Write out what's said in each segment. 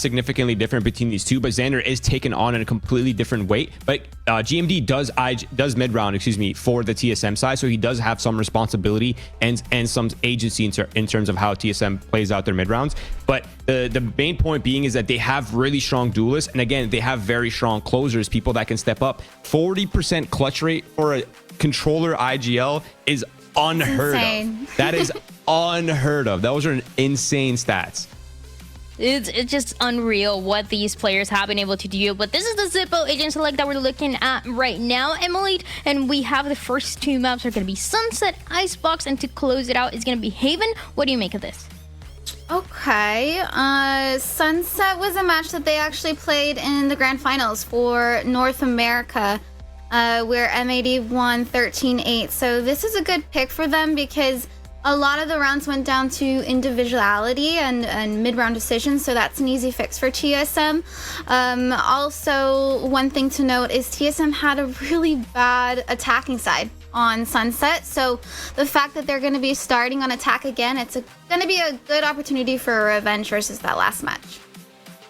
significantly different between these two, but Xander is taken on in a completely different weight. But GMD does mid round, excuse me, for the TSM side, so he does have some responsibility and some agency in terms of how TSM plays out their mid rounds. But the main point being is that they have really strong duelists, and again, they have very strong closers, people that can step up. 40% clutch rate for a controller IGL is unheard of. That is unheard of. Those are insane stats. It's just unreal what these players have been able to do. But this is the Zippo agent select that we're looking at right now, Emily. And we have the first two maps are going to be Sunset, Icebox, and to close it out is going to be Haven. What do you make of this? Okay, Sunset was a match that they actually played in the grand finals for North America, where M80 won 13-8. So this is a good pick for them because a lot of the rounds went down to individuality and mid-round decisions, so that's an easy fix for TSM. Also, one thing to note is TSM had a really bad attacking side on Sunset, so the fact that they're going to be starting on attack again, it's going to be a good opportunity for a revenge versus that last match.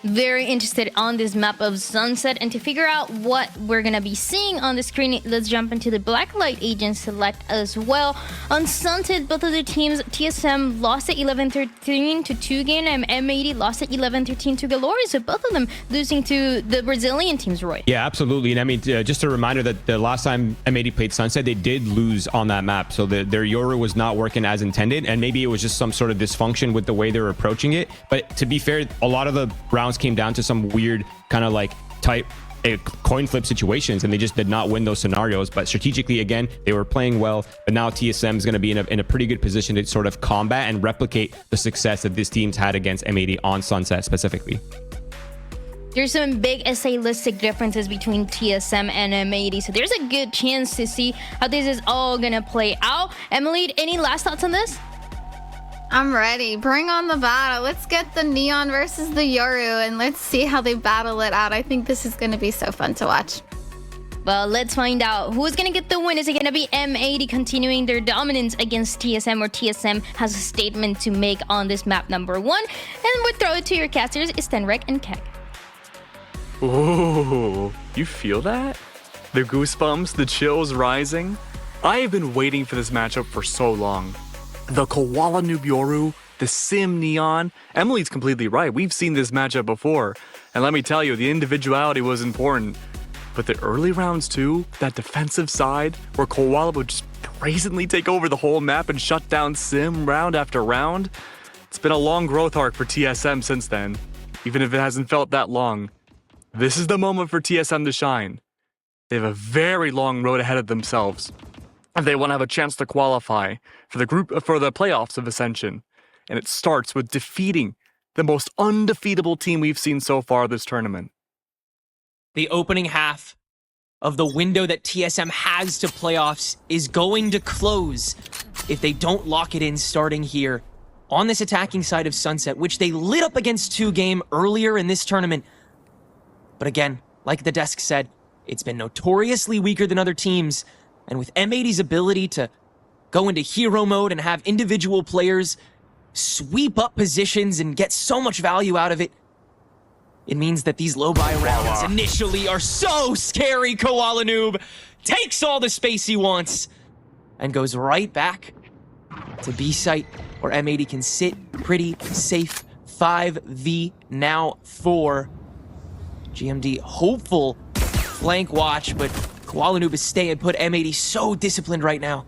Very interested on this map of Sunset, and to figure out what we're gonna be seeing on the screen, let's jump into the Blacklight agent select as well. On Sunset, both of the teams, TSM lost at 11-13 to 2GAN, and M80 lost at 11-13 to Glory, so both of them losing to the Brazilian teams, Roy. Yeah, absolutely. And I mean, just a reminder that the last time M80 played Sunset, they did lose on that map, so their Yoru was not working as intended, and maybe it was just some sort of dysfunction with the way they were approaching it. But to be fair, a lot of the rounds came down to some weird kind of like type coin flip situations, and they just did not win those scenarios. But strategically, again, they were playing well, but now TSM is going to be in a pretty good position to sort of combat and replicate the success that this team's had against M80 on Sunset specifically. There's some big essayistic differences between TSM and M80, so there's a good chance to see how this is all gonna play out. Emily, any last thoughts on this? I'm ready. Bring on the battle. Let's get the Neon versus the Yoru, and let's see how they battle it out. I think this is going to be so fun to watch. Well, let's find out who's going to get the win. Is it going to be M80 continuing their dominance against TSM, or TSM has a statement to make on this map number 1? And we'll throw it to your casters, Stenrek and Keck. Ooh, you feel that? The goosebumps, the chills rising? I have been waiting for this matchup for so long. The Koala Noob Yoru, the Sim Neon. Emily's completely right. We've seen this matchup before. And let me tell you, the individuality was important. But the early rounds too, that defensive side, where Koala would just brazenly take over the whole map and shut down Sim round after round. It's been a long growth arc for TSM since then, even if it hasn't felt that long. This is the moment for TSM to shine. They have a very long road ahead of themselves. And they want to have a chance to qualify for the playoffs of Ascension. And it starts with defeating the most undefeatable team we've seen so far this tournament. The opening half of the window that TSM has to playoffs is going to close if they don't lock it in starting here on this attacking side of Sunset, which they lit up against 2GAN earlier in this tournament. But again, like the desk said, it's been notoriously weaker than other teams. And with M80's ability to go into hero mode and have individual players sweep up positions and get so much value out of it, it means that these low-buy rounds initially are so scary. Koala Noob takes all the space he wants and goes right back to B site, where M80 can sit pretty safe. 5v now for GMD. Hopeful flank watch, but Koala Noob is staying put. M80 so disciplined right now.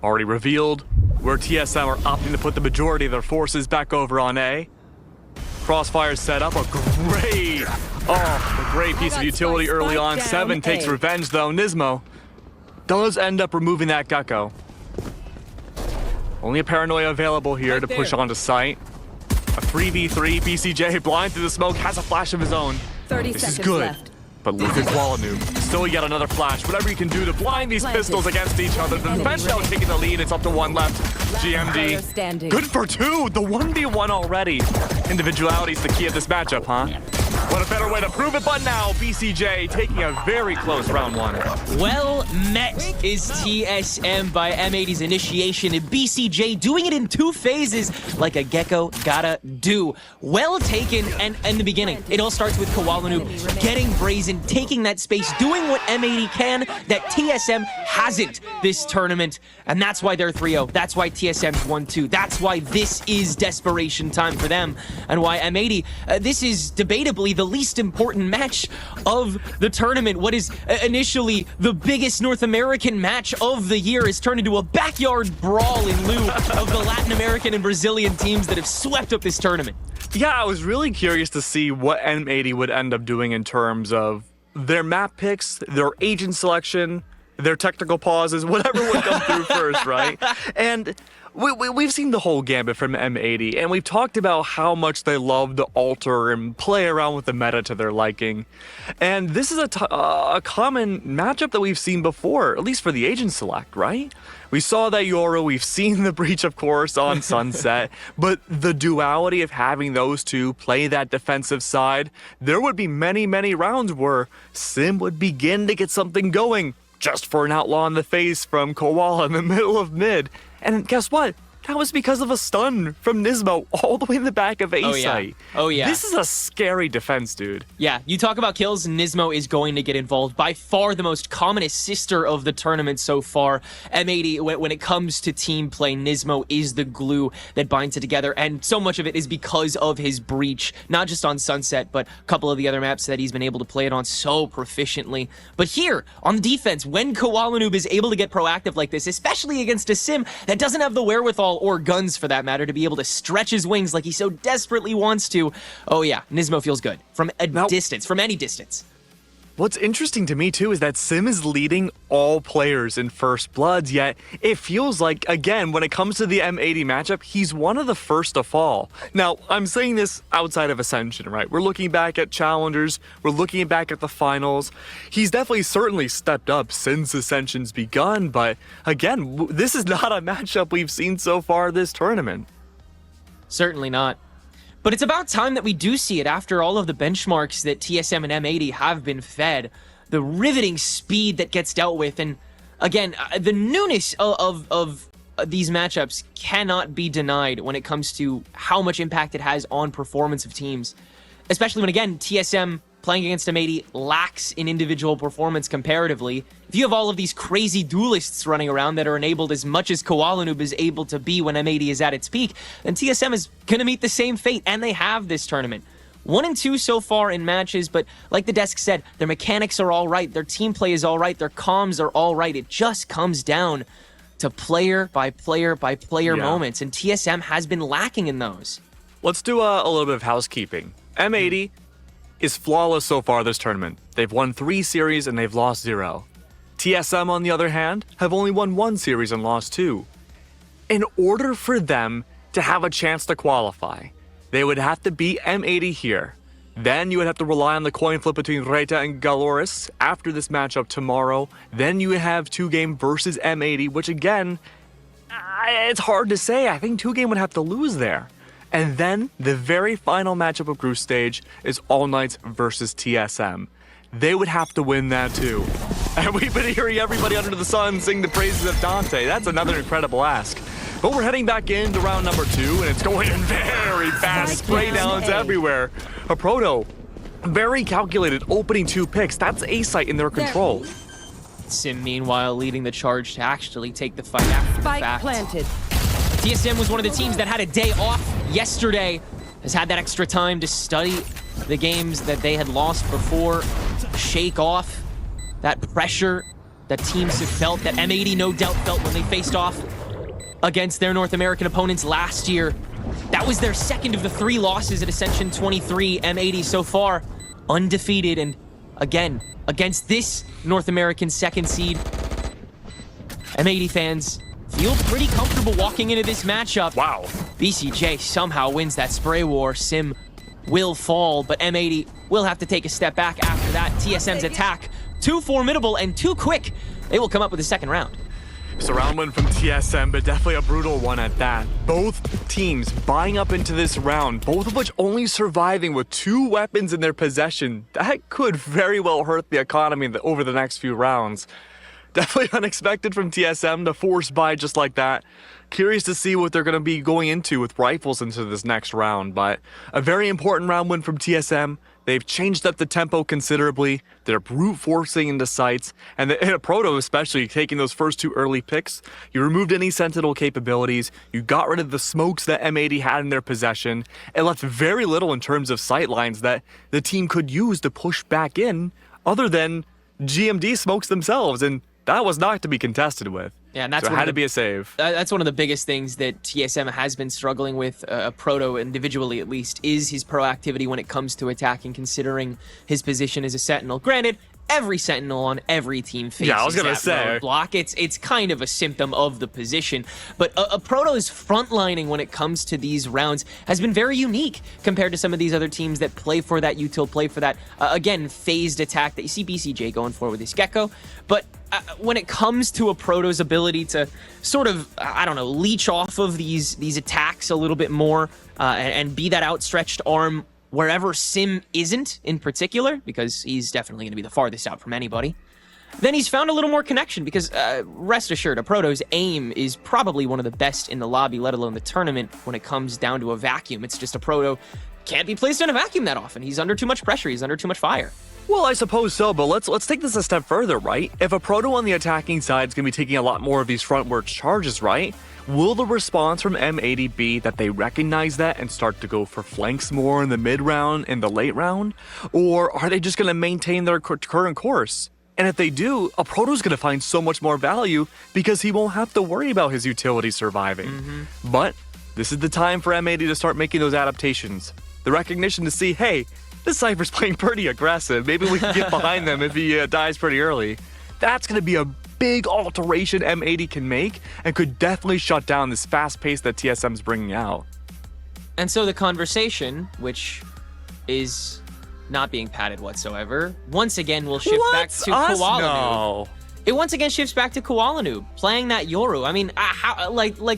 Already revealed where TSM are opting to put the majority of their forces back over on A. Crossfire set up a great piece of utility early on. 7 takes revenge though. Nismo does end up removing that Gecko. Only a Paranoia available here to push onto site. A 3v3, BCJ blind through the smoke, has a flash of his own. 30 this seconds is good. left. But look at Koala Noob. Still yet another flash. Whatever you can do to blind these pistols against each other. The defense now taking the lead. It's up to 1 left. GMD. Good for 2. The 1v1 already. Individuality's the key of this matchup, huh? What a better way to prove it, but now BCJ taking a very close round 1. Well met is TSM by M80's initiation, and BCJ doing it in 2 phases like a Gecko gotta do. Well taken, and in the beginning, it all starts with Kuala Lumpur getting brazen, taking that space, doing what M80 can that TSM hasn't this tournament, and that's why they're 3-0. That's why TSM's 1-2. That's why this is desperation time for them, and why M80, this is debatably the least important match of the tournament. What is initially the biggest North American match of the year is turned into a backyard brawl in lieu of the Latin American and Brazilian teams that have swept up this tournament. Yeah, I was really curious to see what M80 would end up doing in terms of their map picks, their agent selection, their technical pauses, whatever would come through first, right? And we've seen the whole gambit from M80, and we've talked about how much they love to alter and play around with the meta to their liking. And this is a common matchup that we've seen before, at least for the agent select, right? We saw that Yoru, we've seen the breach, of course, on Sunset, but the duality of having those two play that defensive side, there would be many, many rounds where Sim would begin to get something going just for an outlaw in the face from Koala in the middle of mid. And guess what? That was because of a stun from Nismo all the way in the back of A-site. Oh, yeah. This is a scary defense, dude. Yeah, you talk about kills, Nismo is going to get involved. By far the most common assister of the tournament so far. M80, when it comes to team play, Nismo is the glue that binds it together, and so much of it is because of his breach, not just on Sunset, but a couple of the other maps that he's been able to play it on so proficiently. But here, on the defense, when Kuala Lumpur is able to get proactive like this, especially against a Sim that doesn't have the wherewithal or guns for that matter to be able to stretch his wings like he so desperately wants to. Oh yeah, Nismo feels good from a distance, from any distance. What's interesting to me too is that Sim is leading all players in First Bloods, yet it feels like, again, when it comes to the M80 matchup, he's one of the first to fall. Now, I'm saying this outside of Ascension, right? We're looking back at Challengers, we're looking back at the finals. He's definitely certainly stepped up since Ascension's begun, but again, this is not a matchup we've seen so far this tournament. Certainly not. But it's about time that we do see it after all of the benchmarks that TSM and M80 have been fed. The riveting speed that gets dealt with, and again, the newness of these matchups cannot be denied when it comes to how much impact it has on performance of teams. Especially when, again, TSM playing against M80 lacks in individual performance comparatively. If you have all of these crazy duelists running around that are enabled as much as Kuala Lumpur is able to be when M80 is at its peak, then TSM is going to meet the same fate, and they have this tournament. 1-2 so far in matches, but like the desk said, their mechanics are all right, their team play is all right, their comms are all right. It just comes down to player by player by player moments, and TSM has been lacking in those. Let's do a little bit of housekeeping. M80 is flawless so far this tournament. They've won 3 series and they've lost 0. TSM, on the other hand, have only won 1 series and lost 2. In order for them to have a chance to qualify, they would have to beat M80 here. Then you would have to rely on the coin flip between Reta and Galoris after this matchup tomorrow. Then you would have 2Game versus M80, which again, it's hard to say. I think 2Game would have to lose there. And then the very final matchup of group stage is All Knights versus TSM. They would have to win that too. And we've been hearing everybody under the sun sing the praises of Dante. That's another incredible ask. But we're heading back into round number 2, and it's going in very fast. Spray downs everywhere. A Proto, very calculated, opening 2 picks. That's A-site in their control. Sim, meanwhile, leading the charge to actually take the fight after the fact. Planted. TSM was one of the teams that had a day off yesterday, has had that extra time to study the games that they had lost before, shake off that pressure that teams have felt, that M80 no doubt felt when they faced off against their North American opponents last year. That was their second of the 3 losses at Ascension 23. M80 so far undefeated, and again, against this North American second seed, M80 fans feel pretty comfortable walking into this matchup. Wow. BCJ somehow wins that spray war. Sim will fall, but M80 will have to take a step back after that. TSM's attack, too formidable and too quick. They will come up with a second round. It's a round win from TSM, but definitely a brutal one at that. Both teams buying up into this round, both of which only surviving with 2 weapons in their possession. That could very well hurt the economy over the next few rounds. Definitely unexpected from TSM to force buy just like that. Curious to see what they're going to be going into with rifles into this next round, but a very important round win from TSM. They've changed up the tempo considerably. They're brute forcing into sites, and the Proto especially taking those first 2 early picks. You removed any Sentinel capabilities. You got rid of the smokes that M80 had in their possession. It left very little in terms of sight lines that the team could use to push back in, other than GMD smokes themselves, and that was not to be contested with. Yeah, and that's so it had to be a save. That's one of the biggest things that TSM has been struggling with, Proto individually at least, is his proactivity when it comes to attacking, considering his position as a Sentinel. Granted, every Sentinel on every team faces I was gonna that say. roadblock. It's kind of a symptom of the position, but a Proto's frontlining when it comes to these rounds has been very unique compared to some of these other teams that play for that util, play for that, again, phased attack that you see BCJ going for with his Gecko. But when it comes to a Proto's ability to sort of, I don't know, leech off of these attacks a little bit more and be that outstretched arm wherever Sim isn't in particular, because he's definitely going to be the farthest out from anybody, then he's found a little more connection, because rest assured, a Proto's aim is probably one of the best in the lobby, let alone the tournament, when it comes down to a vacuum. It's just a Proto can't be placed in a vacuum that often. He's under too much pressure. He's under too much fire. Well, I suppose so, but let's take this a step further, right? If a Proto on the attacking side is going to be taking a lot more of these frontward charges, right? Will the response from M80 be that they recognize that and start to go for flanks more in the mid round and the late round? Or are they just going to maintain their current course? And if they do, a Proto's going to find so much more value because he won't have to worry about his utility surviving. But this is the time for M80 to start making those adaptations. The recognition to see, hey, this Cypher's playing pretty aggressive. Maybe we can get behind them if he dies pretty early. That's going to be a big alteration M80 can make and could definitely shut down this fast pace that TSM's bringing out. And so the conversation, which is not being padded whatsoever, once again will shift back to Koala No. It once again shifts back to Koala Noob, playing that Yoru. I mean,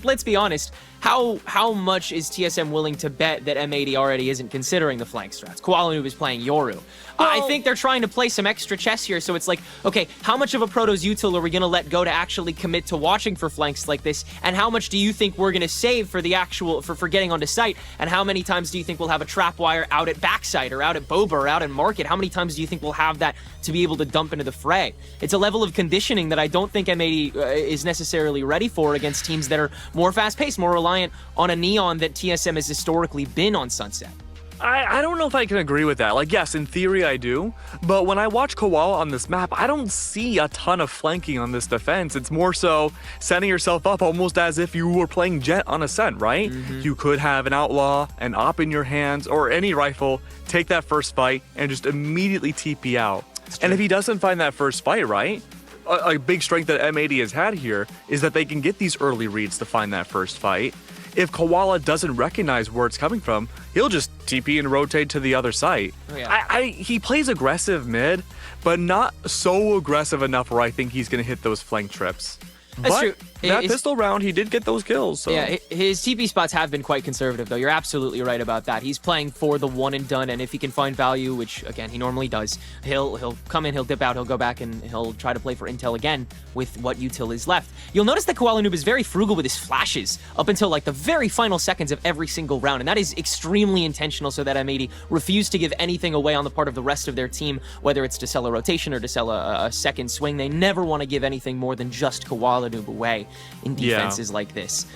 let's be honest. How much is TSM willing to bet that M80 already isn't considering the flank strats? Koala Noob is playing Yoru. I think they're trying to play some extra chess here, so it's like, okay, how much of a Proto's util are we going to let go to actually commit to watching for flanks like this? And how much do you think we're going to save for the actual, for getting onto site? And how many times do you think we'll have a trap wire out at backside or out at Boba or out in market? How many times do you think we'll have that to be able to dump into the fray? It's a level of conditioning that I don't think M80 is necessarily ready for against teams that are more fast-paced, more reliant on a Neon that TSM has historically been on Sunset. I don't know if I can agree with that. Like, yes, in theory I do, but when I watch Koala on this map, I don't see a ton of flanking on this defense. It's more so setting yourself up almost as if you were playing Jet on Ascent, right? You could have an Outlaw, an Op in your hands, or any rifle, take that first fight, and just immediately TP out. And if he doesn't find that first fight, right? A big strength that M80 has had here is that they can get these early reads to find that first fight. If Koala doesn't recognize where it's coming from, he'll just TP and rotate to the other site. Oh, yeah. He plays aggressive mid, but not so aggressive enough where I think he's going to hit those flank trips. That's true. That pistol round, he did get those kills. So. Yeah, his TP spots have been quite conservative, though. You're absolutely right about that. He's playing for the one and done, and if he can find value, which, again, he normally does, he'll come in, he'll dip out, he'll go back, and he'll try to play for intel again with what util is left. You'll notice that Koala Noob is very frugal with his flashes up until, like, the very final seconds of every single round, and that is extremely intentional so that M80 refuse to give anything away on the part of the rest of their team, whether it's to sell a rotation or to sell a second swing. They never want to give anything more than just Koala Noob away in defenses like this,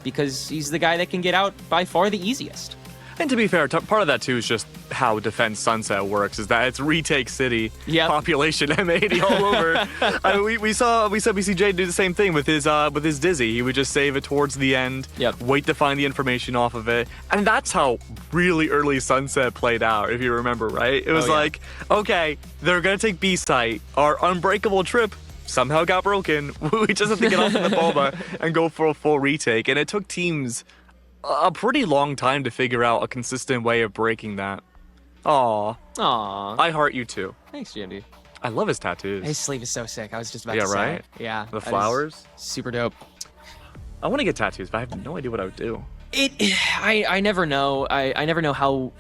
because he's the guy that can get out by far the easiest. And to be fair, part of that too is just how Defense Sunset works, is that it's retake city, population M80 all over. I mean, we saw BCJ do the same thing with his Dizzy. He would just save it towards the end, wait to find the information off of it, and that's how really early Sunset played out, if you remember, right? It was like, okay, they're gonna take B site, our unbreakable trip somehow got broken. We just have to get off in the Boba and go for a full retake. And it took teams a pretty long time to figure out a consistent way of breaking that. Aww. I heart you too. Thanks, GMD. I love his tattoos. His sleeve is so sick. I was just about to say. Right? Yeah. The flowers. Super dope. I want to get tattoos, but I have no idea what I would do. I never know. I never know how,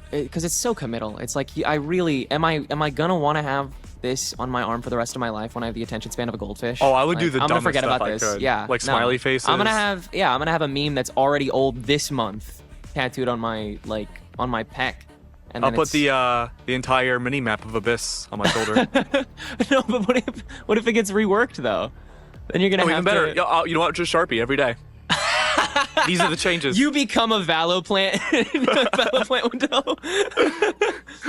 because it's so committal. It's like, I really, am I gonna want to have this on my arm for the rest of my life when I have the attention span of a goldfish. Oh, I would do the I'm gonna dumbest forget stuff about I this. could. Yeah, Like no. smiley faces. I'm gonna have a meme that's already old this month tattooed on my on my pec. And I'll then put the entire mini map of Abyss on my shoulder. No, but what if it gets reworked though? Then you're gonna have even better. to... You know what? Just Sharpie every day. These are the changes. You become a Valo plant. Valo plant window.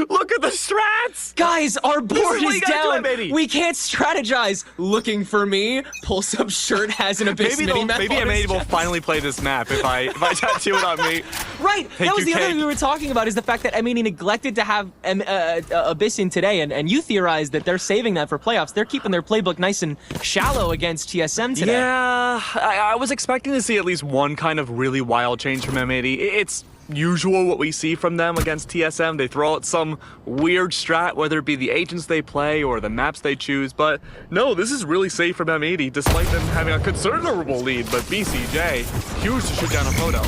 Look at the strats! Guys, our board is what is you gotta down. do, M80. We can't strategize. Looking for me. Pulse up shirt has an Abyss mini map. Maybe on M80 his will chest. finally play this map if I tattoo it on me. Right. Take That was your the other cake. thing we were talking about is the fact that M80 neglected to have Abyss in today, and you theorized that they're saving that for playoffs. They're keeping their playbook nice and shallow against TSM today. Yeah, I was expecting to see at least one kind of really wild change from M80. It's usual what we see from them against TSM. They throw out some weird strat, whether it be the agents they play or the maps they choose, but no, this is really safe from M80 despite them having a considerable lead. But BCJ, huge to shoot down a photo.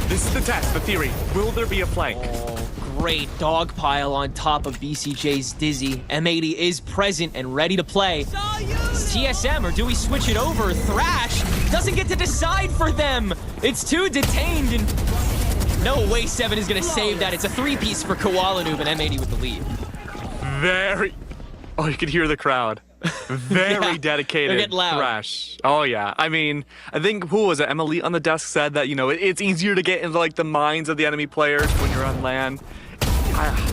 This is the test, the theory. Will there be a flank? Oh, great dog pile on top of BCJ's Dizzy. M80 is present and ready to play. It's TSM, or do we switch it over? Thrash doesn't get to decide for them. It's too detained, and no way 7 is gonna save that. It's a 3-piece for Koala Noob and M80 with the lead. Very... Oh, you could hear the crowd. Very Yeah, dedicated they're getting loud. Thrash. Oh yeah. I mean, I think who was it? Emily on the desk said that, you know, it's easier to get into like the minds of the enemy players when you're on LAN.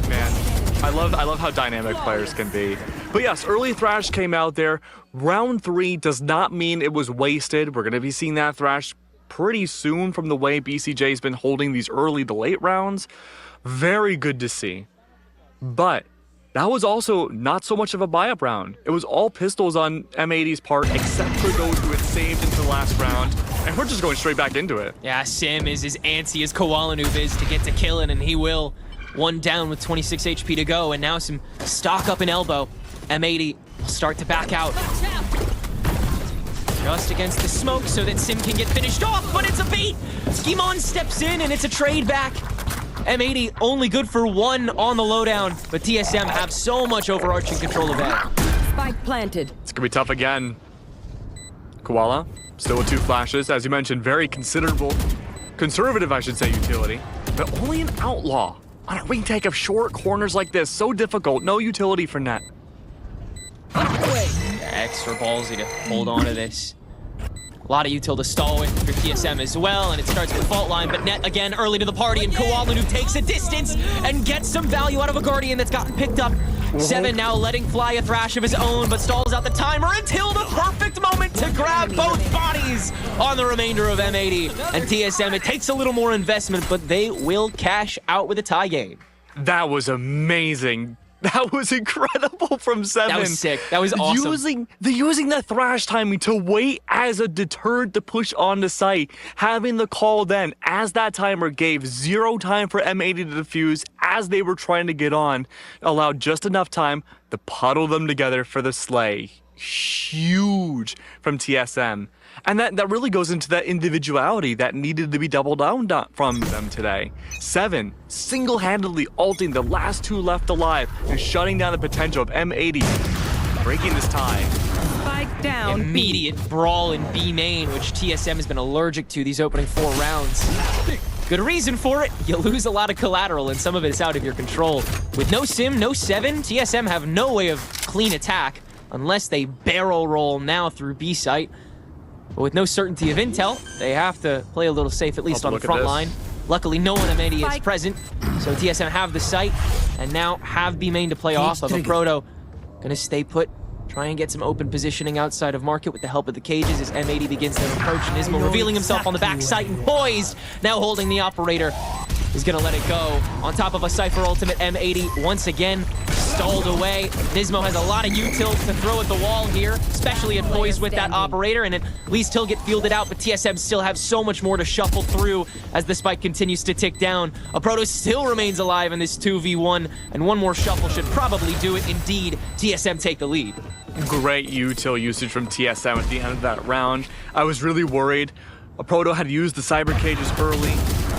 Man, I love how dynamic players can be. But yes, early Thrash came out there. Round 3 does not mean it was wasted. We're gonna be seeing that Thrash pretty soon from the way BCJ's been holding these early to late rounds. Very good to see. But that was also not so much of a buy-up round. It was all pistols on M80's part, except for those who had saved into the last round. And we're just going straight back into it. Yeah, Sim is as antsy as Koala Noob is to get to killing, and he will. 1 down with 26 HP to go, and now some stock up in elbow. M80 will start to back out. Just against the smoke so that Sim can get finished off, but it's a bait! Skimon steps in, and it's a trade back. M80 only good for 1 on the lowdown, but TSM have so much overarching control of that. Spike planted. It's gonna be tough again. Koala, still with 2 flashes. As you mentioned, very conservative, I should say, utility. But only an outlaw on a retake of short corners like this. So difficult, no utility for net. Extra ballsy to hold on to this. A lot of util to stall with for TSM as well, and it starts with fault line, but net again early to the party, and Koala who takes a distance and gets some value out of a Guardian that's gotten picked up. 7 now letting fly a Thrash of his own, but stalls out the timer until the perfect moment to grab both bodies on the remainder of M80. And TSM, it takes a little more investment, but they will cash out with a tie game. That was amazing. That was incredible from 7. That was sick. That was awesome. Using the Thrash timing to wait as a deterrent to push on the site. Having the call then, as that timer gave 0 time for M80 to defuse as they were trying to get on, allowed just enough time to puddle them together for the slay. Huge from TSM. And that really goes into that individuality that needed to be doubled down from them today. 7 single-handedly ulting the last 2 left alive and shutting down the potential of M80, breaking this tie. Spike down. Immediate brawl in B main, which TSM has been allergic to these opening 4 rounds. Good reason for it. You lose a lot of collateral, and some of it's out of your control. With no Sim, no 7, TSM have no way of clean attack unless they barrel roll now through B site. But with no certainty of intel, they have to play a little safe, at least on the front line. Luckily, no one M80 is present, so TSM have the site, and now have B main to play off of. A Proto gonna stay put, try and get some open positioning outside of market with the help of the cages as M80 begins their approach, and Nismo revealing himself on the back site and poised, now holding the operator. Is gonna let it go. On top of a Cypher ultimate, M80 once again stalled away. Nismo has a lot of util to throw at the wall here, especially at poised with that operator, and at least he'll get fielded out, but TSM still have so much more to shuffle through as the spike continues to tick down. A Proto still remains alive in this 2v1, and one more shuffle should probably do it. Indeed, TSM take the lead. Great util usage from TSM at the end of that round. I was really worried. A Proto had used the cyber cages early.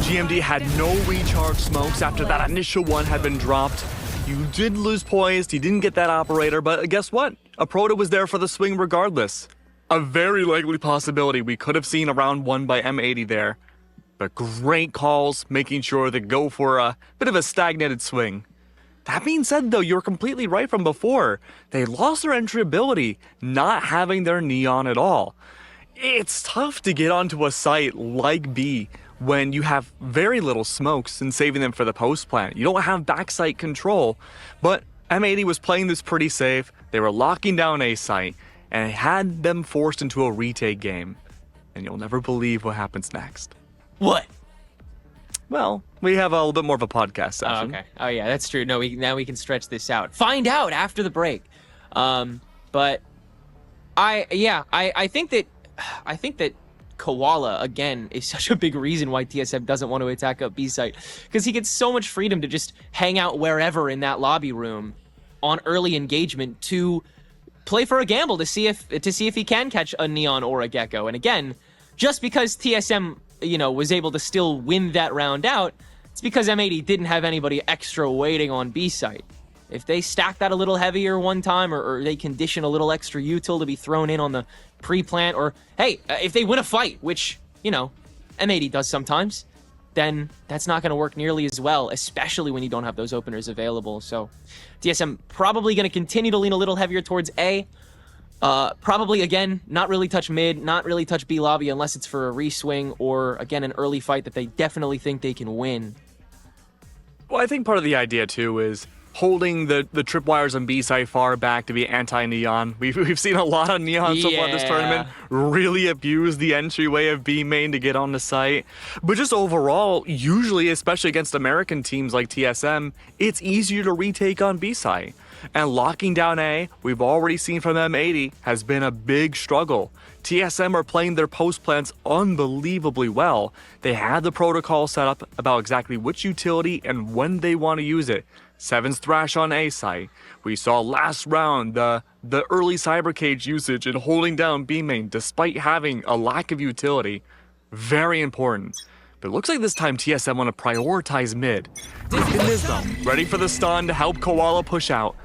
GMD had no recharge smokes after that initial one had been dropped. You did lose Poised, you didn't get that operator, but guess what? A Proto was there for the swing regardless. A very likely possibility we could have seen a round 1 by M80 there. But great calls, making sure to go for a bit of a stagnated swing. That being said, though, you're completely right from before. They lost their entry ability, not having their Neon at all. It's tough to get onto a site like B when you have very little smokes and saving them for the post plant. You don't have backside control, but M80 was playing this pretty safe. They were locking down A site, and it had them forced into a retake game. And you'll never believe what happens next. What? Well, we have a little bit more of a podcast session. Oh, okay. Oh, yeah, that's true. No, now we can stretch this out. Find out after the break. But I think that Koala, again, is such a big reason why TSM doesn't want to attack up B site, because he gets so much freedom to just hang out wherever in that lobby room on early engagement to play for a gamble to see if he can catch a Neon or a Gecko. And again, just because TSM, was able to still win that round out, it's because M80 didn't have anybody extra waiting on B site. If they stack that a little heavier one time, or they condition a little extra util to be thrown in on the pre-plant, or hey, if they win a fight, which, M80 does sometimes, then that's not going to work nearly as well, especially when you don't have those openers available. So TSM probably going to continue to lean a little heavier towards A. Probably, again, not really touch mid, not really touch B lobby unless it's for a reswing or, again, an early fight that they definitely think they can win. Well, I think part of the idea, too, is holding the tripwires on B side far back to be anti-Neon. We've seen a lot of Neon so far this tournament really abuse the entryway of B main to get on the site. But just overall, usually, especially against American teams like TSM, it's easier to retake on B side. And locking down A, we've already seen from M80, has been a big struggle. TSM are playing their post plants unbelievably well. They had the protocol set up about exactly which utility and when they want to use it. Seven's Thrash on A site. We saw last round the early Cyber Cage usage and holding down B main despite having a lack of utility. Very important. But it looks like this time TSM want to prioritize mid. In this though, ready for the stun to help Koala push out.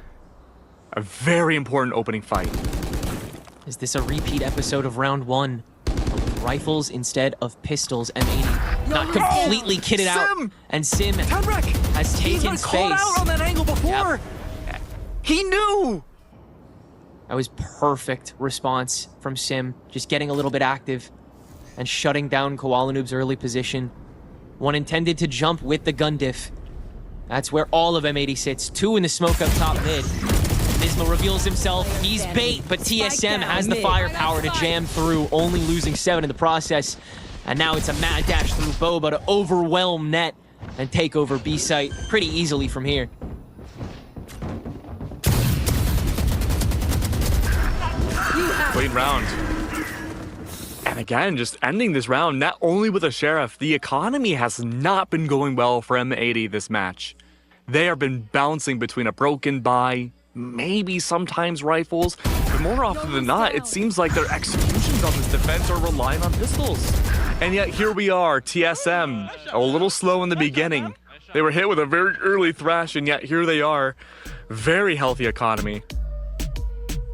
A very important opening fight. Is this a repeat episode of round 1? With rifles instead of pistols, M80 not completely kitted out. And Sim has taken space. Called out on that angle before. Yep. He knew. That was perfect response from Sim, just getting a little bit active and shutting down Koala Noob's early position. One intended to jump with the gun diff. That's where all of M80 sits. 2 in the smoke up top mid. Nismo reveals himself. He's bait, but TSM has the firepower to jam through, only losing 7 in the process. And now it's a mad dash through Boba to overwhelm Net and take over B site pretty easily from here. Clean round. And again, just ending this round, not only with a Sheriff, the economy has not been going well for M80 this match. They have been bouncing between a broken buy, maybe sometimes rifles, but more often than not, it seems like their executions on this defense are relying on pistols. And yet here we are, TSM, a little slow in the beginning. They were hit with a very early thrash, and yet here they are. Very healthy economy.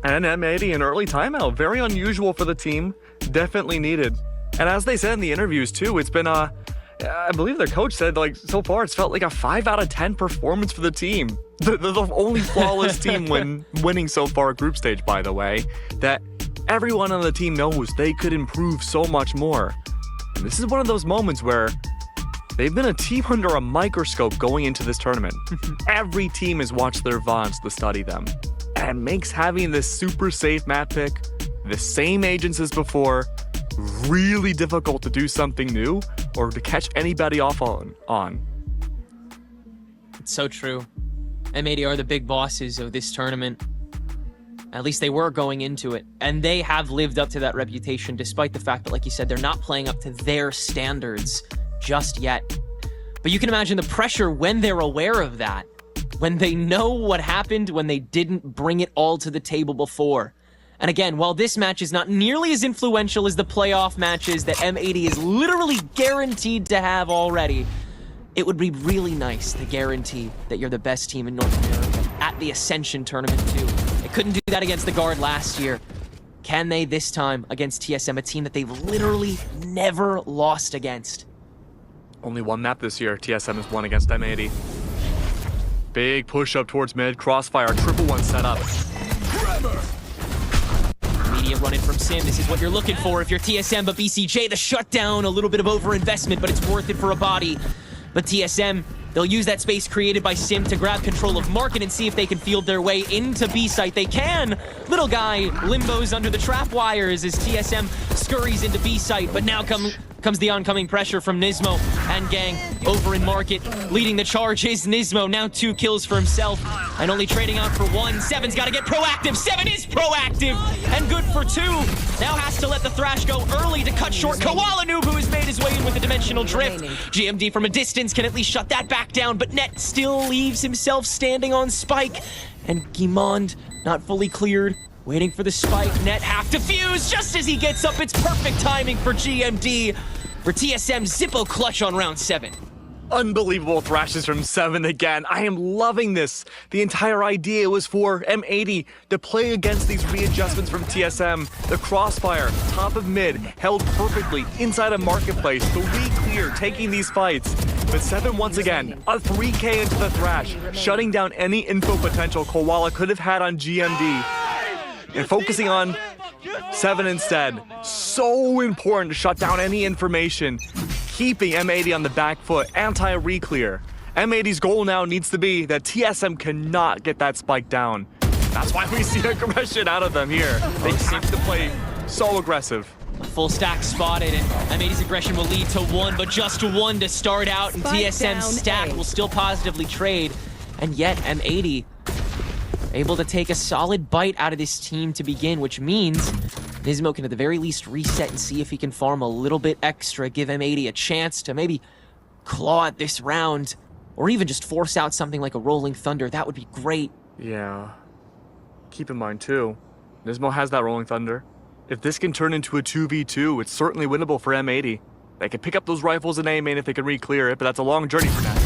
And M80 an early timeout, very unusual for the team, definitely needed. And as they said in the interviews too, it's been I believe their coach said, like, so far it's felt like a 5 out of 10 performance for the team. The only flawless team when winning so far at group stage, by the way, that everyone on the team knows they could improve so much more. And this is one of those moments where they've been a team under a microscope going into this tournament. Every team has watched their VODs to study them. And it makes having this super safe map pick, the same agents as before, really difficult to do something new or to catch anybody off on. It's so true. M80 are the big bosses of this tournament. At least they were going into it. And they have lived up to that reputation, despite the fact that, like you said, they're not playing up to their standards just yet. But you can imagine the pressure when they're aware of that. When they know what happened when they didn't bring it all to the table before. And again, while this match is not nearly as influential as the playoff matches that M80 is literally guaranteed to have already, it would be really nice to guarantee that you're the best team in North America at the Ascension tournament too. They couldn't do that against the Guard last year. Can they this time against TSM, a team that they've literally never lost against? Only one map this year, TSM has won against M80. Big push up towards mid, crossfire, triple one set up. Immediate run in from Sim, this is what you're looking for if you're TSM, but BCJ, the shutdown, a little bit of overinvestment, but it's worth it for a body. But TSM, they'll use that space created by Sim to grab control of Market and see if they can field their way into B site. They can! Little guy limbos under the trap wires as TSM scurries into B site, but now comes the oncoming pressure from Nismo and gang over in Market. Leading the charge is Nismo, now 2 kills for himself and only trading out for 1. Seven's got to get proactive. Seven is proactive and good for 2. Now has to let the Thrash go early to cut short Koala Noob, who has made his way in with a dimensional drift. GMD from a distance can at least shut that back down, but Net still leaves himself standing on Spike. And Guimond not fully cleared, waiting for the spike. Net have to fuse just as he gets up. It's perfect timing for GMD. For TSM, Zippo clutch on round 7. Unbelievable thrashes from Seven again. I am loving this. The entire idea was for M80 to play against these readjustments from TSM. The crossfire, top of mid, held perfectly inside a marketplace. The re-clear, taking these fights. But Seven once again, a 3K into the thrash, shutting down any info potential Koala could have had on GMD. And focusing on Seven instead. So important to shut down any information. Keeping M80 on the back foot, anti-reclear. M80's goal now needs to be that TSM cannot get that spike down. That's why we see aggression out of them here. They have to play so aggressive. A full stack spotted, and M80's aggression will lead to 1, but just 1 to start out, and Spike TSM's stack down A. will still positively trade. And yet, M80 able to take a solid bite out of this team to begin, which means Nismo can at the very least reset and see if he can farm a little bit extra, give M80 a chance to maybe claw at this round, or even just force out something like a Rolling Thunder. That would be great. Yeah. Keep in mind too, Nismo has that Rolling Thunder. If this can turn into a 2v2, it's certainly winnable for M80. They can pick up those rifles in A main if they can re-clear it, but that's a long journey for now.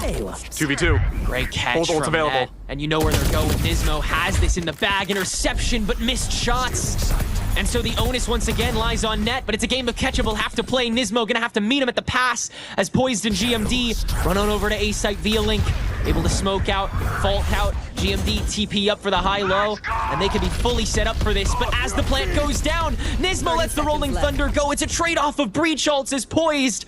2v2. Great catch Both ults from available. Matt. And you know where they're going. Nismo has this in the bag. Interception, but missed shots. And so the onus once again lies on Net, but it's a game of catch-up we'll have to play. Nismo gonna have to meet him at the pass as Poised and GMD run on over to A site via Link. Able to smoke out, fault out, GMD TP up for the high-low, and they can be fully set up for this. But as the plant goes down, Nismo lets the Rolling Thunder go. It's a trade-off of breach ults as Poised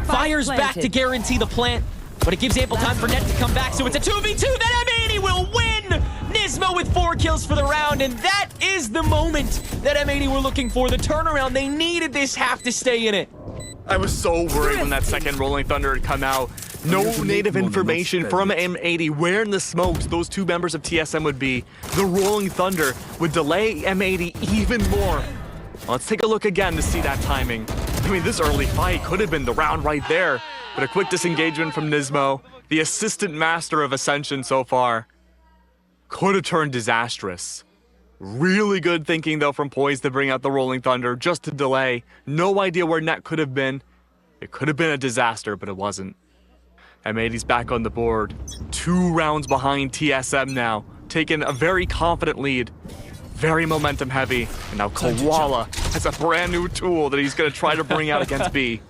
fires back to guarantee the plant. But it gives ample time for Net to come back, so it's a 2v2 that M80 will win! Nismo with 4 kills for the round, and that is the moment that M80 were looking for. The turnaround, they needed this half to stay in it. I was so worried when that second Rolling Thunder had come out. No native information from M80 where in the smokes those 2 members of TSM would be. The Rolling Thunder would delay M80 even more. Let's take a look again to see that timing. I mean, this early fight could have been the round right there. But a quick disengagement from Nismo, the assistant master of Ascension so far, could have turned disastrous. Really good thinking though from Poised to bring out the Rolling Thunder just to delay. No idea where Net could have been. It could have been a disaster, but it wasn't. M80's back on the board. 2 rounds behind TSM now, taking a very confident lead. Very momentum heavy. And now Koala has a brand new tool that he's going to try to bring out against B.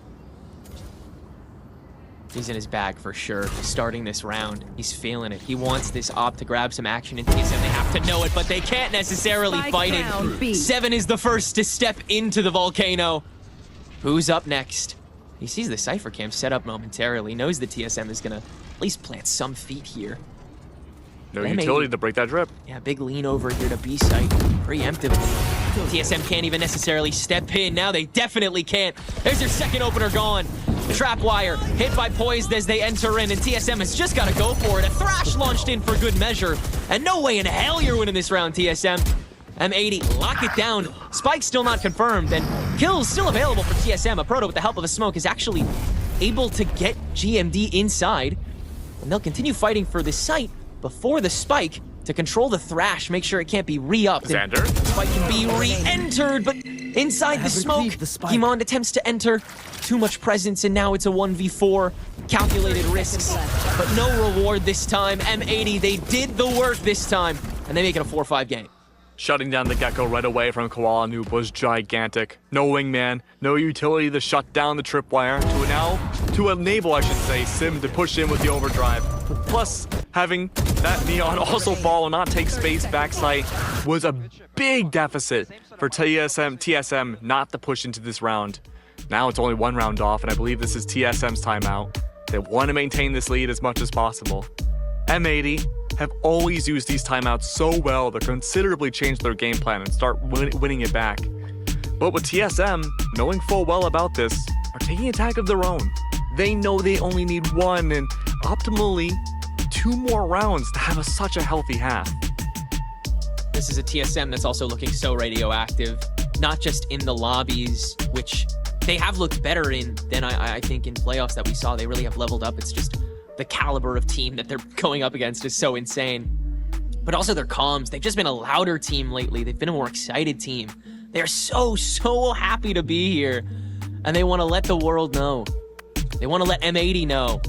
He's in his bag for sure, starting this round. He's feeling it. He wants this op to grab some action in TSM. They have to know it, but they can't necessarily fight it. Seven is the first to step into the volcano. Who's up next? He sees the Cypher Cam set up momentarily, knows the TSM is gonna at least plant some feet here. No utility to break that drip. Yeah, big lean over here to B site, preemptively. TSM can't even necessarily step in. Now they definitely can't. There's their second opener gone. Trap wire hit by Poised as they enter in, and TSM has just got to go for it. A thrash launched in for good measure, and no way in hell you're winning this round, TSM. M80 lock it down. Spike still not confirmed, and kills still available for TSM. A Proto with the help of a smoke is actually able to get GMD inside, and they'll continue fighting for this site before the spike to control the thrash, make sure it can't be re-upped. Xander. Spike can be re-entered, but inside the smoke. retrieved the spike. Himond attempts to enter. Too much presence, and now it's a 1v4. Calculated risks, but no reward this time. M80, they did the work this time, and they make it a 4-5 game. Shutting down the Gecko right away from Koala Noob was gigantic. No wingman, no utility to shut down the tripwire, to enable, I should say, Sim to push in with the overdrive. Plus, having that Neon also fall and not take space backside was a big deficit for TSM not to push into this round. Now it's only one round off, and I believe this is TSM's timeout. They want to maintain this lead as much as possible. M80 have always used these timeouts so well to considerably change their game plan and start winning it back. But with TSM, knowing full well about this, are taking attack of their own. They know they only need one and optimally 2 more rounds to have such a healthy half. This is a TSM that's also looking so radioactive, not just in the lobbies, which they have looked better in than I think in playoffs that we saw. They really have leveled up. It's just the caliber of team that they're going up against is so insane. But also their comms. They've just been a louder team lately. They've been a more excited team. They're so happy to be here. And they want to let the world know. They want to let M80 know.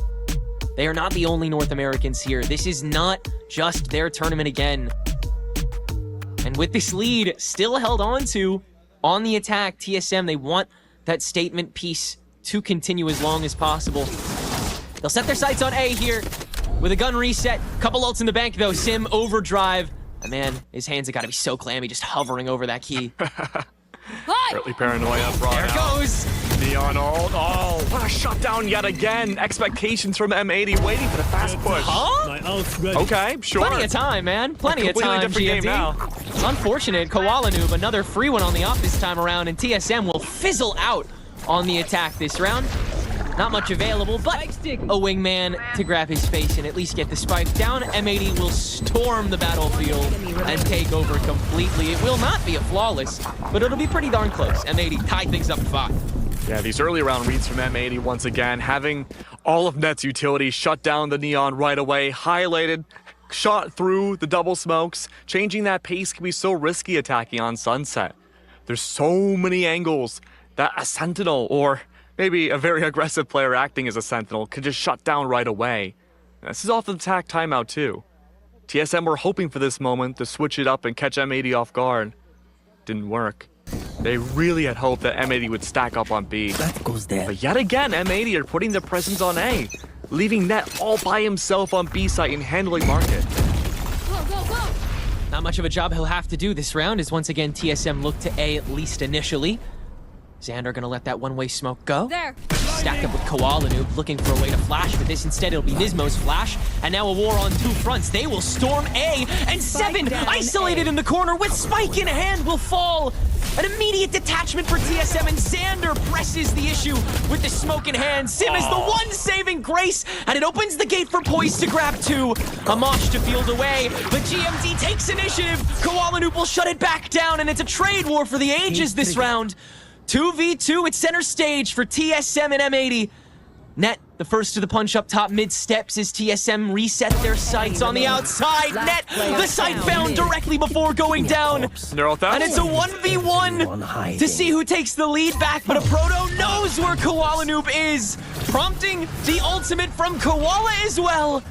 They are not the only North Americans here. This is not just their tournament again. And with this lead still held on to on the attack, TSM, they want that statement piece to continue as long as possible. They'll set their sights on A here with a gun reset. Couple ults in the bank though. Sim overdrive. And man, his hands have got to be so clammy just hovering over that key. Early paranoia brought There it out. goes. Neon ult. Oh, what a shutdown yet again. Expectations from M80 waiting for the fast push. Huh? Okay, sure. Plenty of time, man. Plenty of Completely time, different game GMD. now. Unfortunate. Koala Noob, another free one on the off this time around, and TSM will fizzle out on the attack this round. Not much available, but a wingman to grab his face and at least get the spike down. M80 will storm the battlefield and take over completely. It will not be a flawless, but it'll be pretty darn close. M80 tied things up at 5. Yeah, these early round reads from M80 once again, having all of Net's utility shut down the Neon right away, highlighted, shot through the double smokes. Changing that pace can be so risky attacking on Sunset. There's so many angles that a Sentinel or maybe a very aggressive player acting as a Sentinel could just shut down right away. This is off the attack timeout too. TSM were hoping for this moment to switch it up and catch M80 off guard. Didn't work. They really had hoped that M80 would stack up on B. That goes there. But yet again, M80 are putting their presence on A, leaving Net all by himself on B site and handling market. Not much of a job he'll have to do this round, as once again TSM look to A at least initially. Xander gonna let that one-way smoke go. There. Stack up with Koala Noob, looking for a way to flash, but this instead it'll be Nismo's flash. And now a war on 2 fronts. They will storm A, and 7 isolated in the corner with spike in hand will fall. An immediate detachment for TSM, and Xander presses the issue with the smoke in hand. Sim is the one saving grace, and it opens the gate for POISED to grab 2. A mosh to field away, but GMD takes initiative. Koala Noob will shut it back down, and it's a trade war for the ages this round. 2v2 at center stage for TSM and M80. Net, the first to the punch up top mid steps as TSM reset their sights on the outside. Net, the sight found directly before going down. And it's a 1v1 to see who takes the lead back, but a Proto knows where Koala Noob is, prompting the ultimate from Koala as well.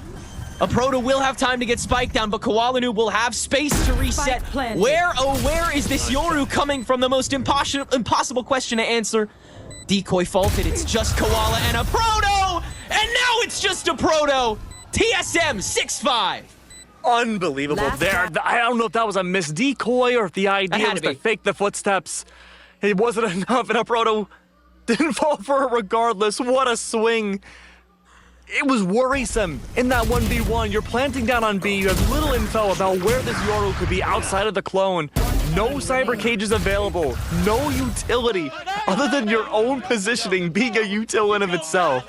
A Proto will have time to get Spike down, but Koala Noob will have space to reset. Where, oh where is this Yoru coming from? The most impossible question to answer. Decoy faulted, it's just Koala and a Proto! And now it's just a Proto! TSM 6-5. Unbelievable there. I don't know if that was a missed decoy or if the idea was to fake the footsteps. It wasn't enough, and a Proto didn't fall for it regardless. What a swing. It was worrisome in that 1v1. You're planting down on B. You have little info about where this Yoru could be outside of the clone. No cyber cages available. No utility other than your own positioning being a util in of itself.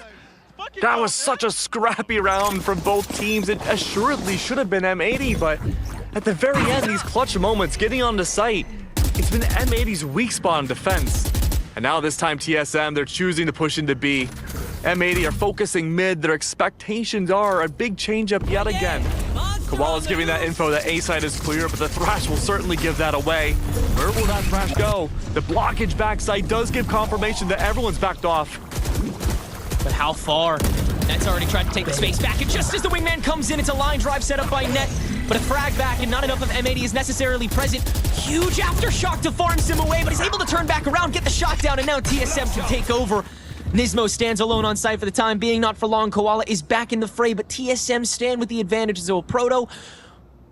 That was such a scrappy round from both teams. It assuredly should have been M80, but at the very end, these clutch moments, getting onto site, it's been M80's weak spot in defense. And now this time TSM, they're choosing to push into B. M80 are focusing mid. Their expectations are a big change up yet again. Koala's giving that info that A side is clear, but the Thrash will certainly give that away. Where will that Thrash go? The blockage backside does give confirmation that everyone's backed off. But how far? Net's already tried to take the space back, and just as the wingman comes in, it's a line drive set up by Net. But a frag back, and not enough of M80 is necessarily present. Huge aftershock to farm Sim away, but he's able to turn back around, get the shot down, and now TSM can take over. Nismo stands alone on site for the time being. Not for long, Koala is back in the fray, but TSM stand with the advantage. So Proto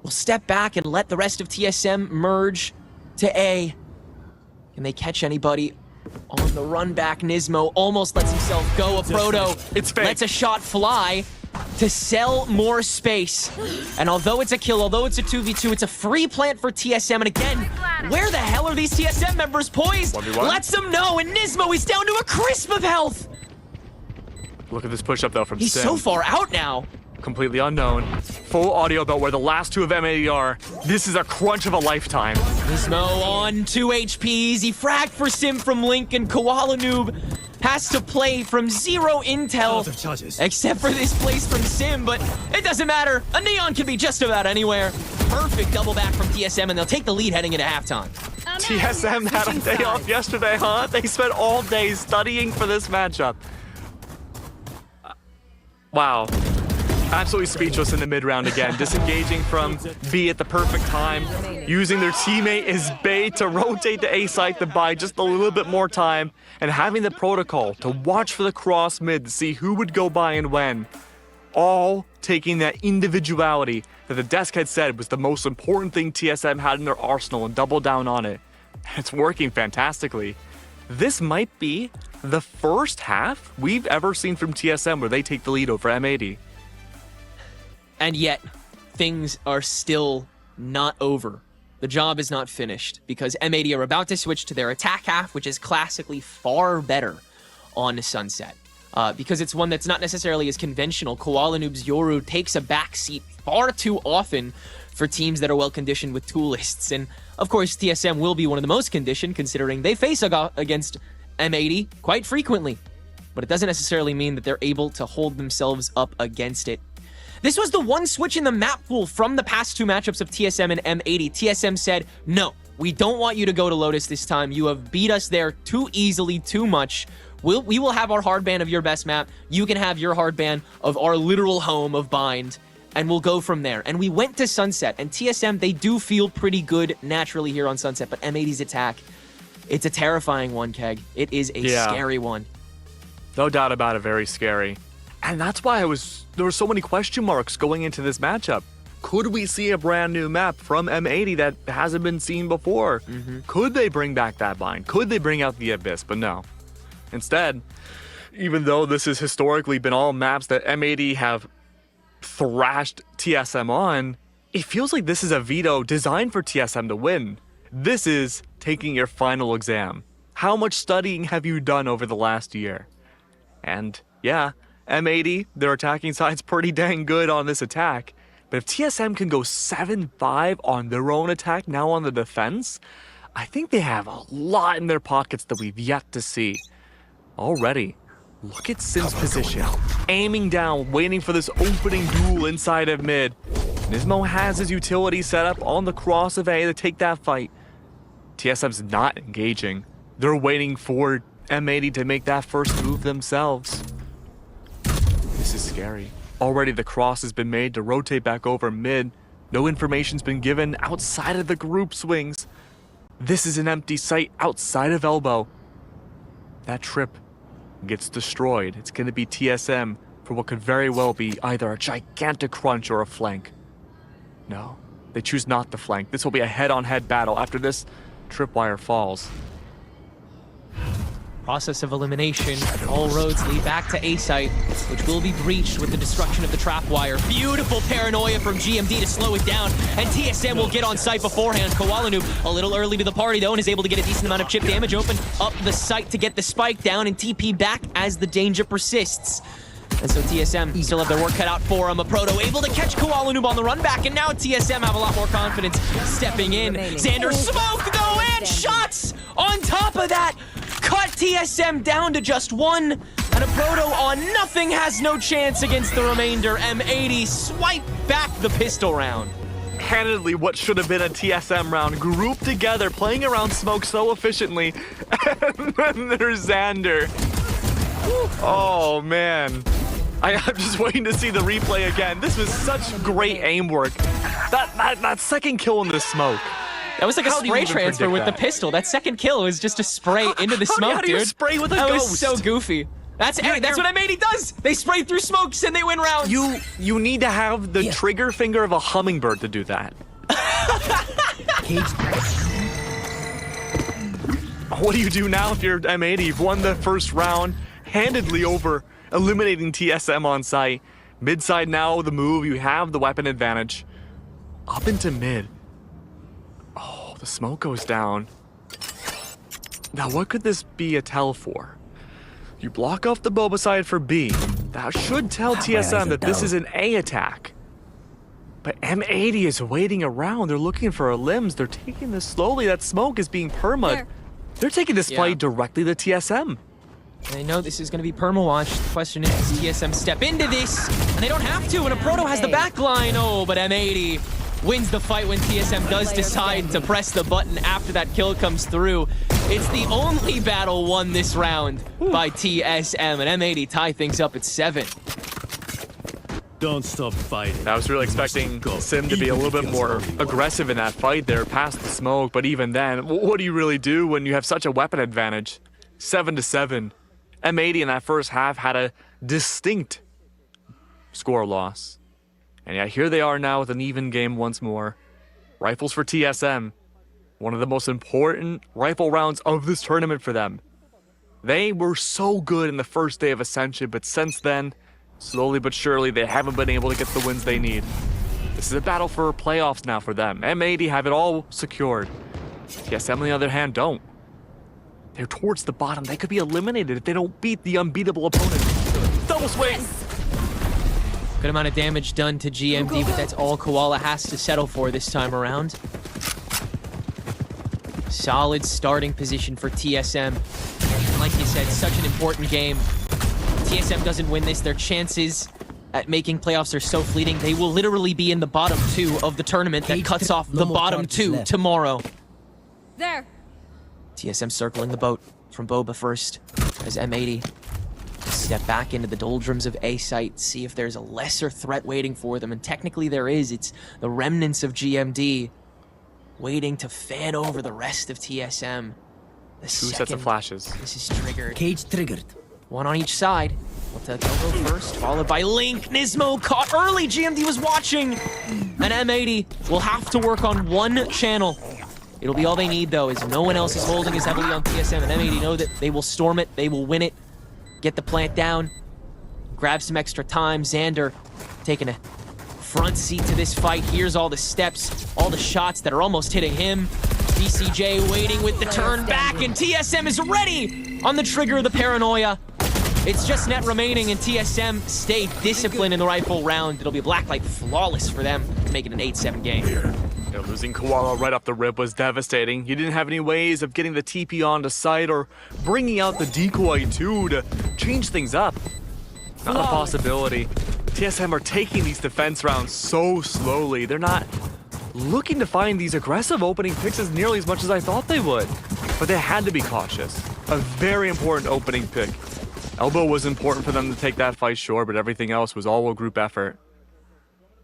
will step back and let the rest of TSM merge to A. Can they catch anybody? On the run back, Nismo almost lets himself go. A Proto lets a shot fly to sell more space. And although it's a kill, although it's a 2v2, it's a free plant for TSM. And again, where the hell are these TSM members poised? 1v1. Lets them know, and Nismo is down to a crisp of health. Look at this push up though from He's Sim. so far out now. Completely unknown. Full audio about where the last two of M80 are. This is a crunch of a lifetime. Nismo on 2 HPs. He fragged for Sim from Link, and Koala Noob has to play from 0 intel. Except for this place from Sim, but it doesn't matter. A Neon can be just about anywhere. Perfect double back from TSM, and they'll take the lead heading into halftime. TSM had a day off yesterday, huh? They spent all day studying for this matchup. Wow. Absolutely speechless in the mid-round again, disengaging from B at the perfect time, using their teammate as bait to rotate to A site to buy just a little bit more time, and having the protocol to watch for the cross mid to see who would go by and when. All taking that individuality that the desk had said was the most important thing TSM had in their arsenal and double down on it. It's working fantastically. This might be the first half we've ever seen from TSM where they take the lead over M80. And yet, things are still not over. The job is not finished, because M80 are about to switch to their attack half, which is classically far better on Sunset. Because it's one that's not necessarily as conventional. Koala Noob's Yoru takes a backseat far too often for teams that are well-conditioned with tool lists. And, of course, TSM will be one of the most conditioned, considering they face against M80 quite frequently. But it doesn't necessarily mean that they're able to hold themselves up against it. This was the one switch in the map pool from the past two matchups of TSM and M80. TSM said, no, we don't want you to go to Lotus this time. You have beat us there too easily, too much. We will have our hardban of your best map. You can have your hardban of our literal home of Bind, and we'll go from there. And we went to Sunset, and TSM, they do feel pretty good naturally here on Sunset, but M80's attack, it's a terrifying one, Keg. It is a scary one. No doubt about it, very scary. And that's why there were so many question marks going into this matchup. Could we see a brand new map from M80 that hasn't been seen before? Could they bring back that Bind? Could they bring out the Abyss? But no. Instead, even though this has historically been all maps that M80 have thrashed TSM on, it feels like this is a veto designed for TSM to win. This is taking your final exam. How much studying have you done over the last year? And yeah, M80, their attacking side's pretty dang good on this attack. But if TSM can go 7-5 on their own attack now on the defense, I think they have a lot in their pockets that we've yet to see. Already, look at Sim's position. Aiming down, waiting for this opening duel inside of mid. Nismo has his utility set up on the cross of A to take that fight. TSM's not engaging. They're waiting for M80 to make that first move themselves. This is scary. Already the cross has been made to rotate back over mid. No information's been given outside of the group swings. This is an empty site outside of Elbow. That trip gets destroyed. It's going to be TSM for what could very well be either a gigantic crunch or a flank. No, they choose not to flank. This will be a head-on-head battle after this tripwire falls. Process of elimination. All roads lead back to A site, which will be breached with the destruction of the trap wire. Beautiful paranoia from GMD to slow it down, and TSM will get on site beforehand. Koala Noob a little early to the party though, and is able to get a decent amount of chip damage. Open up the site to get the spike down and TP back as the danger persists. And so TSM still have their work cut out for them. A Proto able to catch Koala Noob on the run back, and now TSM have a lot more confidence stepping in. Xander smoked though, and shots on top of that cut TSM down to just one, and a Proto on nothing has no chance against the remainder. M80 swipe back the pistol round. Handedly, what should have been a TSM round, grouped together, playing around smoke so efficiently. And then there's Xander. Oh, man. I'm just waiting to see the replay again. This was such great aim work. That second kill in the smoke. That was like a How do you spray even transfer predict with that? the pistol. That second kill was just a spray into the smoke, how do you dude. spray with a that ghost? was so goofy. That's Yeah, that's what M80 does. They spray through smokes and they win rounds. You need to have the trigger finger of a hummingbird to do that. What do you do now if you're M80? You've won the first round handedly over eliminating TSM on site. Mid side now, the move, you have the weapon advantage. Up into mid. Oh, the smoke goes down. Now what could this be a tell for? You block off the Boba side for B. That should tell TSM that this is an A attack. But M80 is waiting around. They're looking for our limbs. They're taking this slowly. That smoke is being perma'd. They're taking this fight directly to TSM. They know this is going to be perma-watch. The question is, does TSM step into this? And they don't have to, and a Proto has the back line. Oh, but M80 wins the fight when TSM does decide to press the button after that kill comes through. It's the only battle won this round by TSM, and M80 tie things up at 7. Don't stop fighting. I was really expecting Sim to be a little bit more aggressive in that fight there, past the smoke, but even then, what do you really do when you have such a weapon advantage? 7-7. M80 in that first half had a distinct score loss. And yeah, here they are now with an even game once more. Rifles for TSM. One of the most important rifle rounds of this tournament for them. They were so good in the first day of Ascension, but since then, slowly but surely, they haven't been able to get the wins they need. This is a battle for playoffs now for them. M80 have it all secured. TSM, on the other hand, don't. They're towards the bottom. They could be eliminated if they don't beat the unbeatable opponent. Double swing! Good amount of damage done to GMD, but that's all Koala has to settle for this time around. Solid starting position for TSM. Like you said, such an important game. TSM doesn't win this, their chances at making playoffs are so fleeting. They will literally be in the bottom 2 of the tournament that cuts off the bottom 2 tomorrow. There. TSM circling the boat from Boba first as M80 step back into the doldrums of A site, see if there's a lesser threat waiting for them, and technically there is. It's the remnants of GMD waiting to fan over the rest of TSM. The 2 sets of flashes. This is triggered. Cage triggered. One on each side. We'll take Elbow first, followed by Link. Nismo caught early. GMD was watching. And M80 will have to work on one channel. It'll be all they need, though, as no one else is holding as heavily on TSM. And M80 know that they will storm it. They will win it. Get the plant down. Grab some extra time. Xander taking a front seat to this fight. Here's all the steps, all the shots that are almost hitting him. BCJ waiting with the turn back, and TSM is ready on the trigger of the paranoia. It's just net remaining, and TSM stay disciplined in the rifle round. It'll be a blacklight flawless for them to make it an 8-7 game. Yeah, losing Koala right off the rip was devastating. You didn't have any ways of getting the TP onto site or bringing out the decoy too to change things up. Not a possibility. TSM are taking these defense rounds so slowly. They're not looking to find these aggressive opening picks as nearly as much as I thought they would. But they had to be cautious. A very important opening pick. Elbow was important for them to take that fight short, but everything else was all a group effort.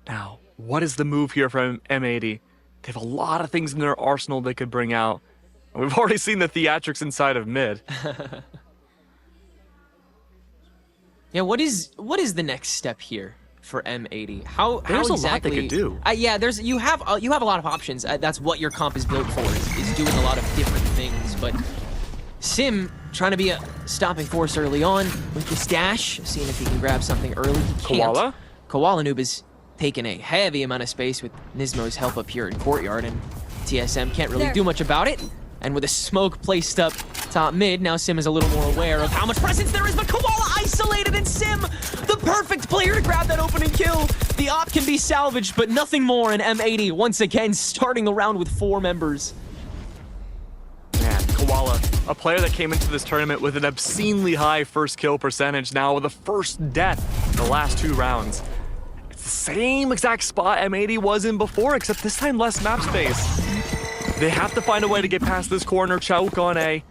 Now, what is the move here from M80? They have a lot of things in their arsenal they could bring out. And we've already seen the theatrics inside of mid. Yeah, what is the next step here for M80? How There's exactly, a lot they could do. Yeah, you have a lot of options. That's what your comp is built for, is doing a lot of different things. But Sim trying to be a stopping force early on with this dash, seeing if he can grab something early. He can't. Koala? Koala Noob is taking a heavy amount of space with Nismo's help up here in Courtyard, and TSM can't really do much about it. And with a smoke placed up top mid, now Sim is a little more aware of how much presence there is, but Koala isolated, and Sim, the perfect player to grab that opening kill. The op can be salvaged, but nothing more, and M80 once again starting the round with 4 members. Man, Koala, a player that came into this tournament with an obscenely high first kill percentage, now with the first death in the last 2 rounds. It's same exact spot M80 was in before, except this time less map space. They have to find a way to get past this corner, choke on A.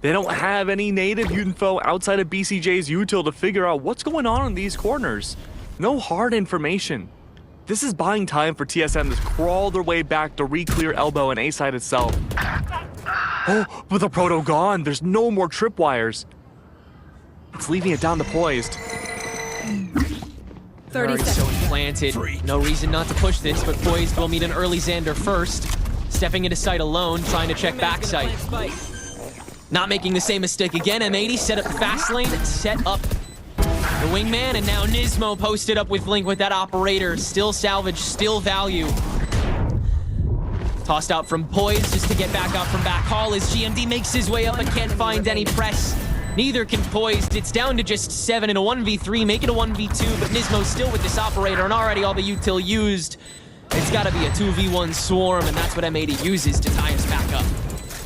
They don't have any native info outside of BCJ's util to figure out what's going on in these corners. No hard information. This is buying time for TSM to crawl their way back to re-clear elbow and A side itself. Oh, but the proto gone. There's no more tripwires. It's leaving it down to Poised. 30 Already seconds. so implanted. No reason not to push this, but Poised will meet an early Xander first. Stepping into sight alone, trying to check backside. Not making the same mistake again. M80 set up the fast lane, set up the wingman, and now Nismo posted up with Link with that operator. Still salvage, still value. Tossed out from Poised just to get back out from back hall as GMD makes his way up but can't find any press. Neither can Poised. It's down to just 7 in a 1v3, make it a 1v2, but Nismo still with this operator and already all the util used. It's gotta be a 2v1 swarm, and that's what M80 uses to tie us back up.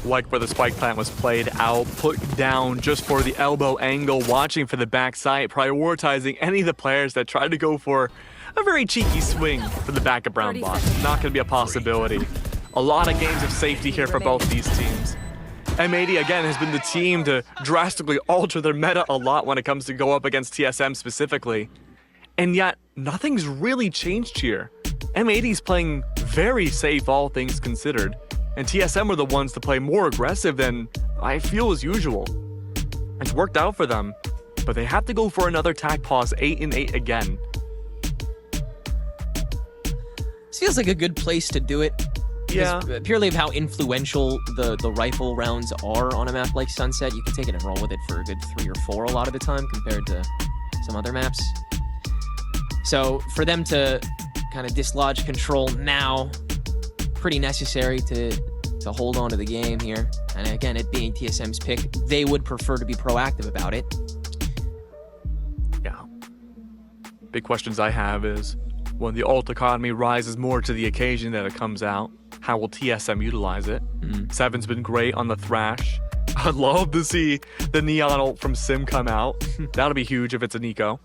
Like where the spike plant was played out, put down just for the elbow angle, watching for the backside, prioritizing any of the players that tried to go for a very cheeky swing for the back of brown box. Not going to be a possibility. A lot of games of safety here for both these teams. M80 again has been the team to drastically alter their meta a lot when it comes to go up against TSM specifically. And yet, nothing's really changed here. M80's playing very safe, all things considered. And TSM are the ones to play more aggressive than I feel is usual. It's worked out for them, but they have to go for another tack pause 8 in 8 again. This feels like a good place to do it. Yeah. Purely of how influential the rifle rounds are on a map like Sunset, you can take it and roll with it for a good 3 or 4 a lot of the time compared to some other maps. So for them to kind of dislodge control now, pretty necessary to hold on to the game here. And again, it being TSM's pick, they would prefer to be proactive about it. Yeah. Big questions I have is, when the alt economy rises more to the occasion that it comes out, how will TSM utilize it? Seven's been great on the Thrash. I'd love to see the Neon ult from Sim come out. That'll be huge if it's a Nico.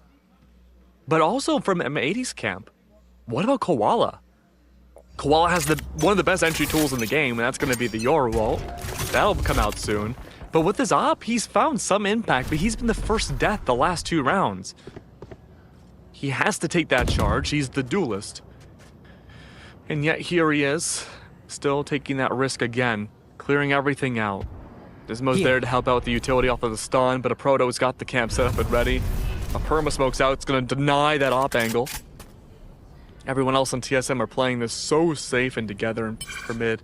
But also from M80's camp, what about Koala? Koala has one of the best entry tools in the game, and that's going to be the Yoru ult. That'll come out soon. But with his op, he's found some impact, but he's been the first death the last 2 rounds. He has to take that charge. He's the duelist. And yet here he is, still taking that risk again, clearing everything out. Dismo's there to help out with the utility off of the stun, but a Proto's got the camp set up and ready. A Perma smokes out, it's going to deny that op angle. Everyone else on TSM are playing this so safe and together for mid.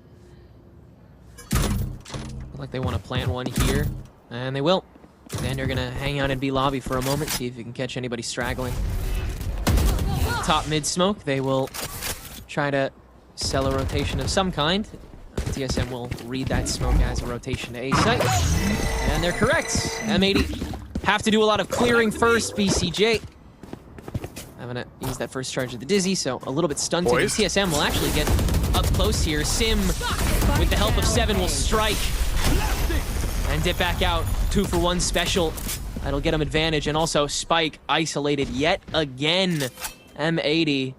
Look like they want to plant one here, and they will. Xander gonna hang out in B lobby for a moment, see if he can catch anybody straggling. Top mid smoke, they will try to sell a rotation of some kind. TSM will read that smoke as a rotation to A site. And they're correct. M80 have to do a lot of clearing first. BCJ having to use that first charge of the Dizzy, so a little bit stunted. Poised. TSM will actually get up close here. Sim, with the help of 7, will strike and dip back out. 2-for-1 special. That'll get him advantage. And also Spike isolated yet again. M80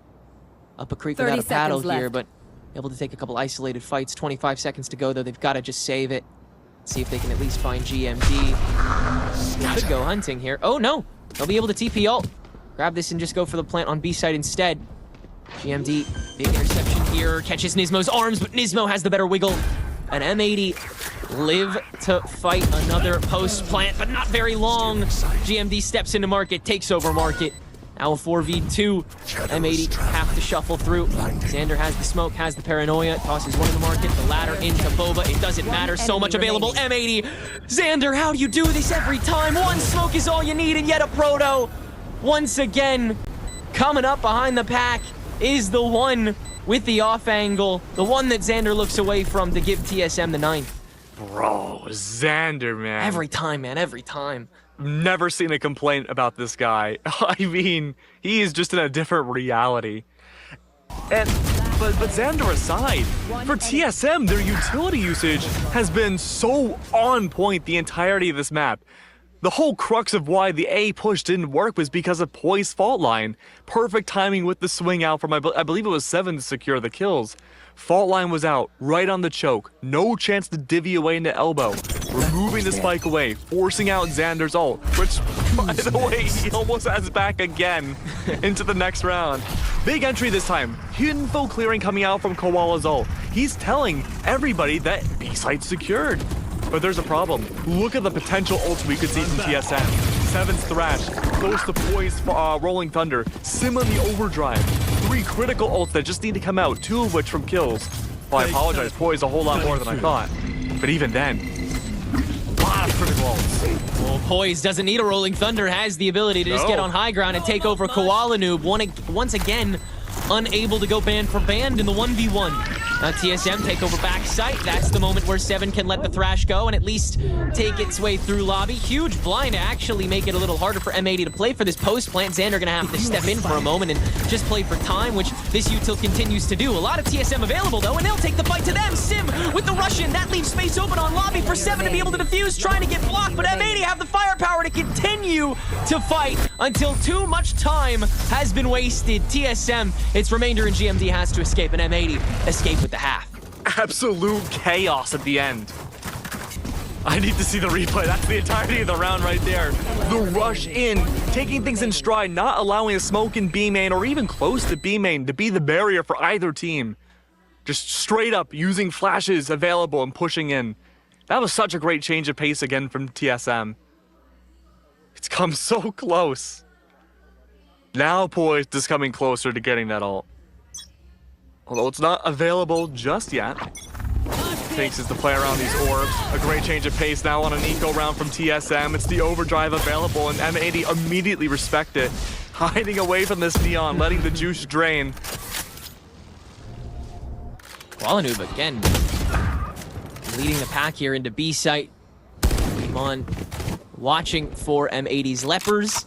up a creek without a paddle here, but able to take a couple isolated fights. 25 seconds to go, though. They've got to just save it. See if they can at least find GMD. They could go hunting here. Oh, no. They'll be able to TP ult. Grab this and just go for the plant on B side instead. GMD, big interception here. Catches Nismo's arms, but Nismo has the better wiggle. And M80 live to fight another post plant, but not very long. GMD steps into market, takes over market. Now a 4v2. M80 have to shuffle through. Xander has the smoke, has the paranoia, tosses one in the market, the ladder into Boba. It doesn't matter, so much available. M80, Xander, how do you do this every time? One smoke is all you need, and yet a proto. Once again, coming up behind the pack is the one with the off angle, the one that Xander looks away from to give TSM the 9th. Bro, Xander, man. Every time, man, every time. Never seen a complaint about this guy. I mean, he is just in a different reality. And but Xander aside, for TSM, their utility usage has been so on point the entirety of this map. The whole crux of why the A push didn't work was because of POISED fault line. Perfect timing with the swing out from, I believe it was 7 to secure the kills. Fault line was out, right on the choke. No chance to divvy away into elbow. Removing the spike away, forcing out Xander's ult, which, by the way, he almost has back again into the next round. Big entry this time. Info clearing coming out from Koala's ult. He's telling everybody that B site's secured. But there's a problem. Look at the potential ults we could see from TSM. 7's Thrash, close to POISED Rolling Thunder, Sim on the overdrive. 3 critical ults that just need to come out, 2 of which from kills. Well, I apologize, POISED a whole lot more than I thought. But even then, a lot of critical ults. Well, POISED doesn't need a Rolling Thunder, has the ability to just get on high ground and take over Koala Noob. Once again, unable to go band for band in the 1v1. Now TSM take over backside. That's the moment where 7 can let the Thrash go and at least take its way through lobby. Huge blind to actually make it a little harder for M80 to play for this post plant. Xander gonna have to step in for a moment and just play for time, which this util continues to do. A lot of TSM available though, and they'll take the fight to them. Sim with the Russian. That leaves space open on lobby for 7 to be able to defuse, trying to get blocked, but M80 have the firepower to continue to fight until too much time has been wasted. TSM, its remainder in GMD has to escape, and M80 escape with the half. Absolute chaos at the end. I need to see the replay. That's the entirety of the round right there. The rush in, taking things in stride, not allowing a smoke in B main or even close to B main to be the barrier for either team. Just straight up using flashes available and pushing in. That was such a great change of pace again from TSM. It's come so close. Now POISED is coming closer to getting that ult. Although it's not available just yet. Takes is to play around these orbs. A great change of pace now on an eco round from TSM. It's the overdrive available, and M80 immediately respect it. Hiding away from this neon, letting the juice drain. Koala Noob again leading the pack here into B site. Come on, watching for M80's lepers,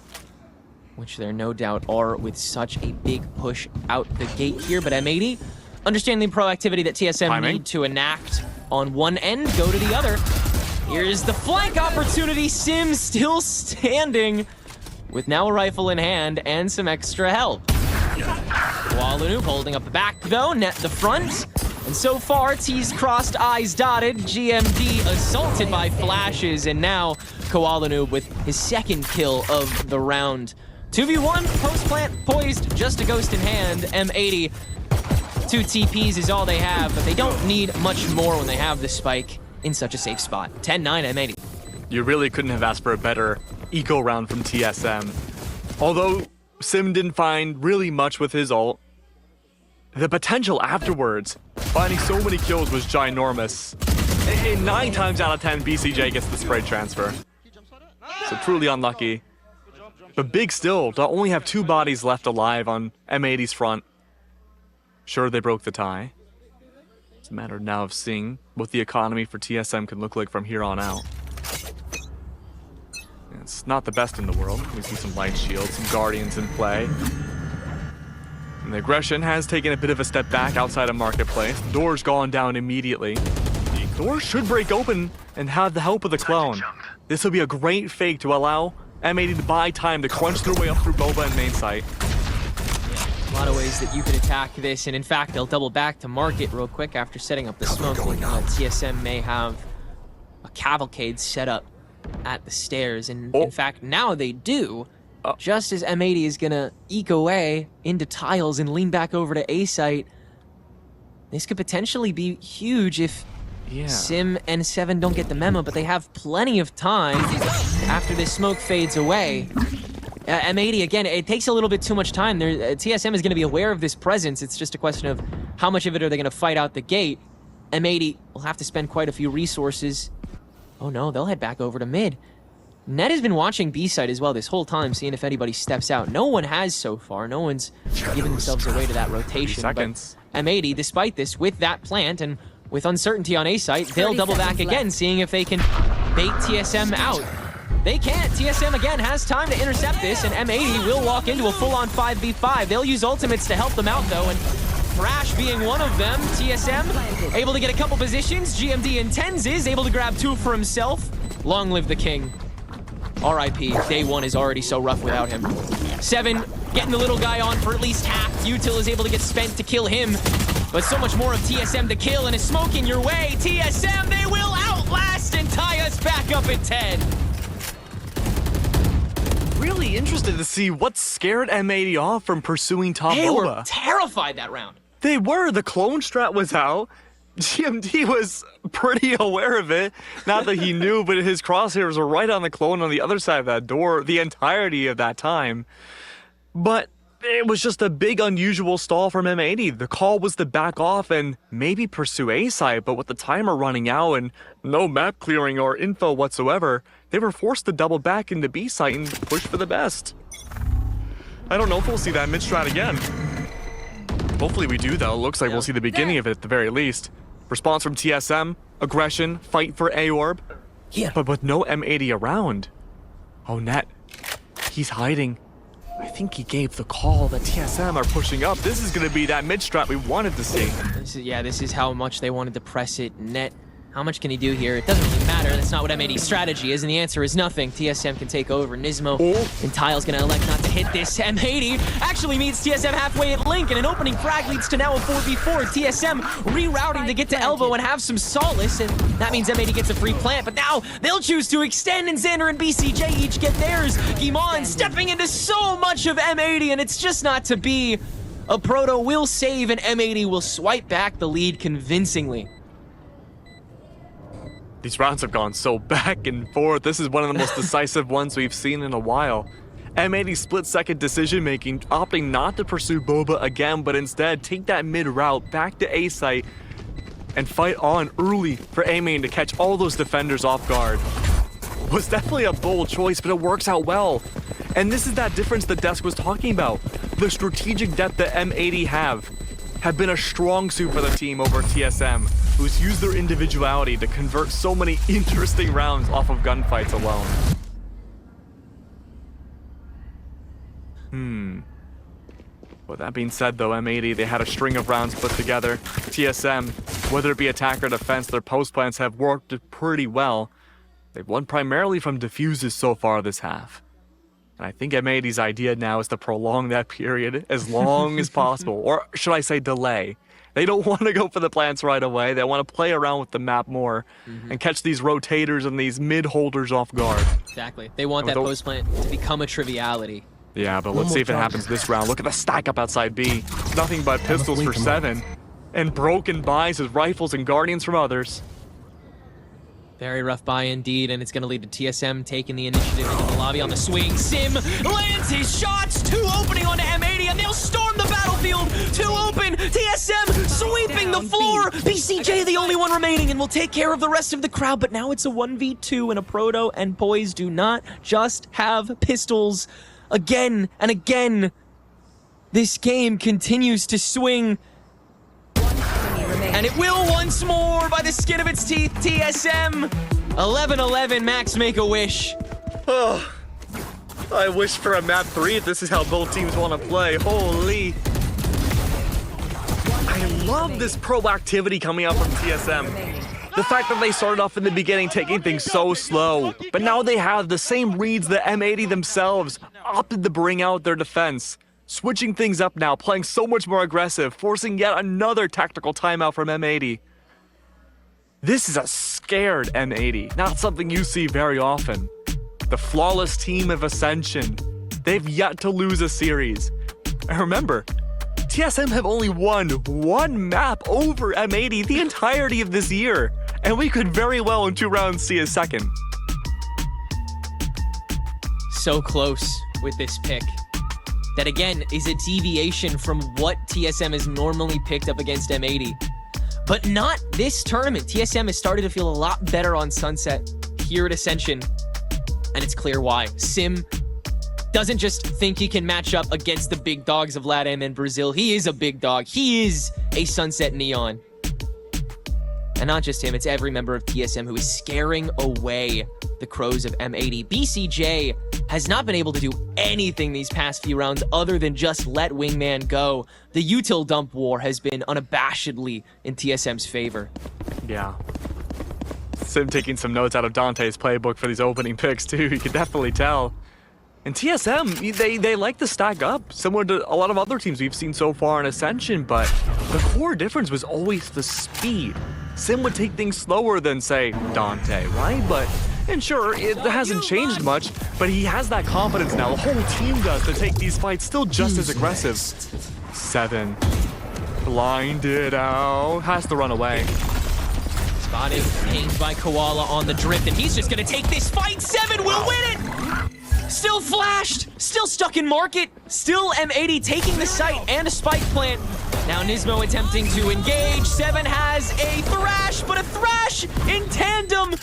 which there no doubt are with such a big push out the gate here. But M80, understanding the proactivity that TSM need to enact on one end, go to the other. Here's the flank opportunity. Sim still standing with now a rifle in hand and some extra help. Koala Noob holding up the back though, net the front. And so far, T's crossed, I's dotted, GMD assaulted by flashes, and now Koala Noob with his second kill of the round. 2v1, post-plant, POISED, just a ghost in hand. M80, 2 TPs is all they have, but they don't need much more when they have the spike in such a safe spot. 10-9 M80. You really couldn't have asked for a better eco round from TSM. Although Sim didn't find really much with his ult, the potential afterwards, finding so many kills was ginormous. And 9 times out of 10, BCJ gets the spray transfer. So truly unlucky. But big still to only have 2 bodies left alive on M80's front. Sure, they broke the tie. It's a matter now of seeing what the economy for TSM can look like from here on out. It's not the best in the world. We see some light shields, some guardians in play. And the aggression has taken a bit of a step back outside of Marketplace. The door's gone down immediately. The door should break open and have the help of the clone. This will be a great fake to allow M80 to buy time to crunch their way up through Boba and main site. A lot of ways that you could attack this, and in fact, they'll double back to market real quick after setting up the smoke. TSM may have a cavalcade set up at the stairs, and in fact, now they do. Just as M80 is gonna eke away into tiles and lean back over to A site, this could potentially be huge if Sim and 7 don't get the memo, but they have plenty of time after this smoke fades away. M80, again, it takes a little bit too much time. TSM is going to be aware of this presence. It's just a question of how much of it are they going to fight out the gate. M80 will have to spend quite a few resources. Oh no, they'll head back over to mid. Ned has been watching B side as well this whole time, seeing if anybody steps out. No one has so far. No one's given themselves away to that rotation. But M80, despite this, with that plant and with uncertainty on A site, they'll double back again, seeing if they can bait TSM out. They can't. TSM again has time to intercept this, and M80 will walk into a full-on 5v5. They'll use ultimates to help them out, though, and Thrash being one of them. TSM able to get a couple positions. GMD intends is able to grab 2 for himself. Long live the king. RIP. Day one is already so rough without him. 7 getting the little guy on for at least half. Util is able to get spent to kill him. But so much more of TSM to kill, and a smoke in your way. TSM, they will outlast and tie us back up at 10. Really interested to see what scared M80 off from pursuing top They were Boba. terrified that round. They were. The clone strat was out. GMD was pretty aware of it. Not that he knew, but his crosshairs were right on the clone on the other side of that door the entirety of that time. But it was just a big unusual stall from M80. The call was to back off and maybe pursue A site, but with the timer running out and no map clearing or info whatsoever, they were forced to double back into B site and push for the best. I don't know if we'll see that mid strat again. Hopefully we do, though. Looks like we'll see the beginning of it at the very least. Response from TSM, aggression, fight for A-Orb. Yeah. But with no M80 around. Oh, Net. He's hiding. I think he gave the call that TSM are pushing up. This is going to be that mid strat we wanted to see. This is how much they wanted to press it. Net, how much can he do here? It doesn't really matter. That's not what M80's strategy is, and the answer is nothing. TSM can take over. Nismo and Tile's going to elect not to hit this. M80 actually meets TSM halfway at Link, and an opening frag leads to now a 4v4. TSM rerouting to get to Elbow and have some solace, and that means M80 gets a free plant, but now they'll choose to extend, and Xander and BCJ each get theirs. Gimon stepping into so much of M80, and it's just not to be. A Proto will save, and M80 will swipe back the lead convincingly. These rounds have gone so back and forth. This is one of the most decisive ones we've seen in a while. M80's split-second decision-making, opting not to pursue Boba again, but instead take that mid-route back to A site and fight on early for A-Main to catch all those defenders off guard. Was definitely a bold choice, but it works out well. And this is that difference that Desk was talking about. The strategic depth that M80 have been a strong suit for the team over TSM, who's used their individuality to convert so many interesting rounds off of gunfights alone. With that being said, though, M80, they had a string of rounds put together. TSM, whether it be attack or defense, their post plans have worked pretty well. They've won primarily from defuses so far this half. And I think M80's idea now is to prolong that period as long as possible. Or should I say delay? They don't want to go for the plants right away. They want to play around with the map more and catch these rotators and these mid holders off guard. Exactly. They want that post plant to become a triviality. Yeah, but let's see if it happens this round. Look at the stack up outside B. Nothing but pistols for 7. And broken buys with rifles and guardians from others. Very rough buy indeed, and it's going to lead to TSM taking the initiative into the lobby on the swing. Sim lands his shots, 2 opening onto M80, and they'll storm the battlefield. 2 open, TSM sweeping the floor. BCJ the only one remaining, and will take care of the rest of the crowd, but now it's a 1v2, and a Proto and Poise do not just have pistols. Again and again, this game continues to swing. And it will once more by the skin of its teeth. TSM 11-11. Max, make a wish. Oh, I wish for a map 3 if this is how both teams want to play. Holy. I love this proactivity coming out from TSM. The fact that they started off in the beginning taking things so slow, but now they have the same reads that M80 themselves opted to bring out their defense. Switching things up now, playing so much more aggressive, forcing yet another tactical timeout from M80. This is a scared M80, not something you see very often. The flawless team of Ascension. They've yet to lose a series. And remember, TSM have only won 1 map over M80 the entirety of this year. And we could very well in 2 rounds see a second. So close with this pick. That again is a deviation from what TSM has normally picked up against M80. But not this tournament. TSM has started to feel a lot better on Sunset here at Ascension. And it's clear why. Sim doesn't just think he can match up against the big dogs of LATAM and Brazil. He is a big dog. He is a Sunset Neon. And not just him, it's every member of TSM who is scaring away the crows of M80. BCJ has not been able to do anything these past few rounds other than just let Wingman go. The util dump war has been unabashedly in TSM's favor. Yeah. Sim taking some notes out of Dante's playbook for these opening picks too. You can definitely tell. And TSM, they like to stack up, similar to a lot of other teams we've seen so far in Ascension, but the core difference was always the speed. Sim would take things slower than, say, Dante, right? And sure, it hasn't changed much, but he has that confidence now. The whole team does to take these fights still just as aggressive. 7. Blinded out. Has to run away. Spotted, pinged by Koala on the drift, and he's just gonna take this fight. 7 will win it! Still flashed, still stuck in market, still M80 taking the site and a spike plant. Now Nismo attempting to engage. 7 has a thrash, but a thrash in tandem.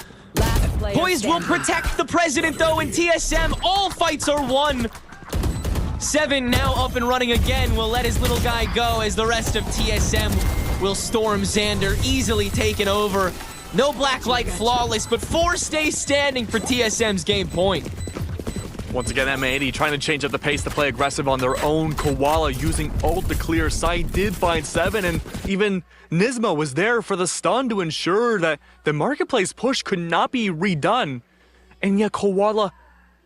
Poised will protect the president though, and TSM, all fights are won. 7 now up and running again, will let his little guy go as the rest of TSM will storm Xander, easily taken over. No Blacklight flawless, but 4 stay standing for TSM's game point. Once again, M80 trying to change up the pace to play aggressive on their own. Koala using ult to clear sight, did find 7, and even Nismo was there for the stun to ensure that the marketplace push could not be redone. And yet Koala,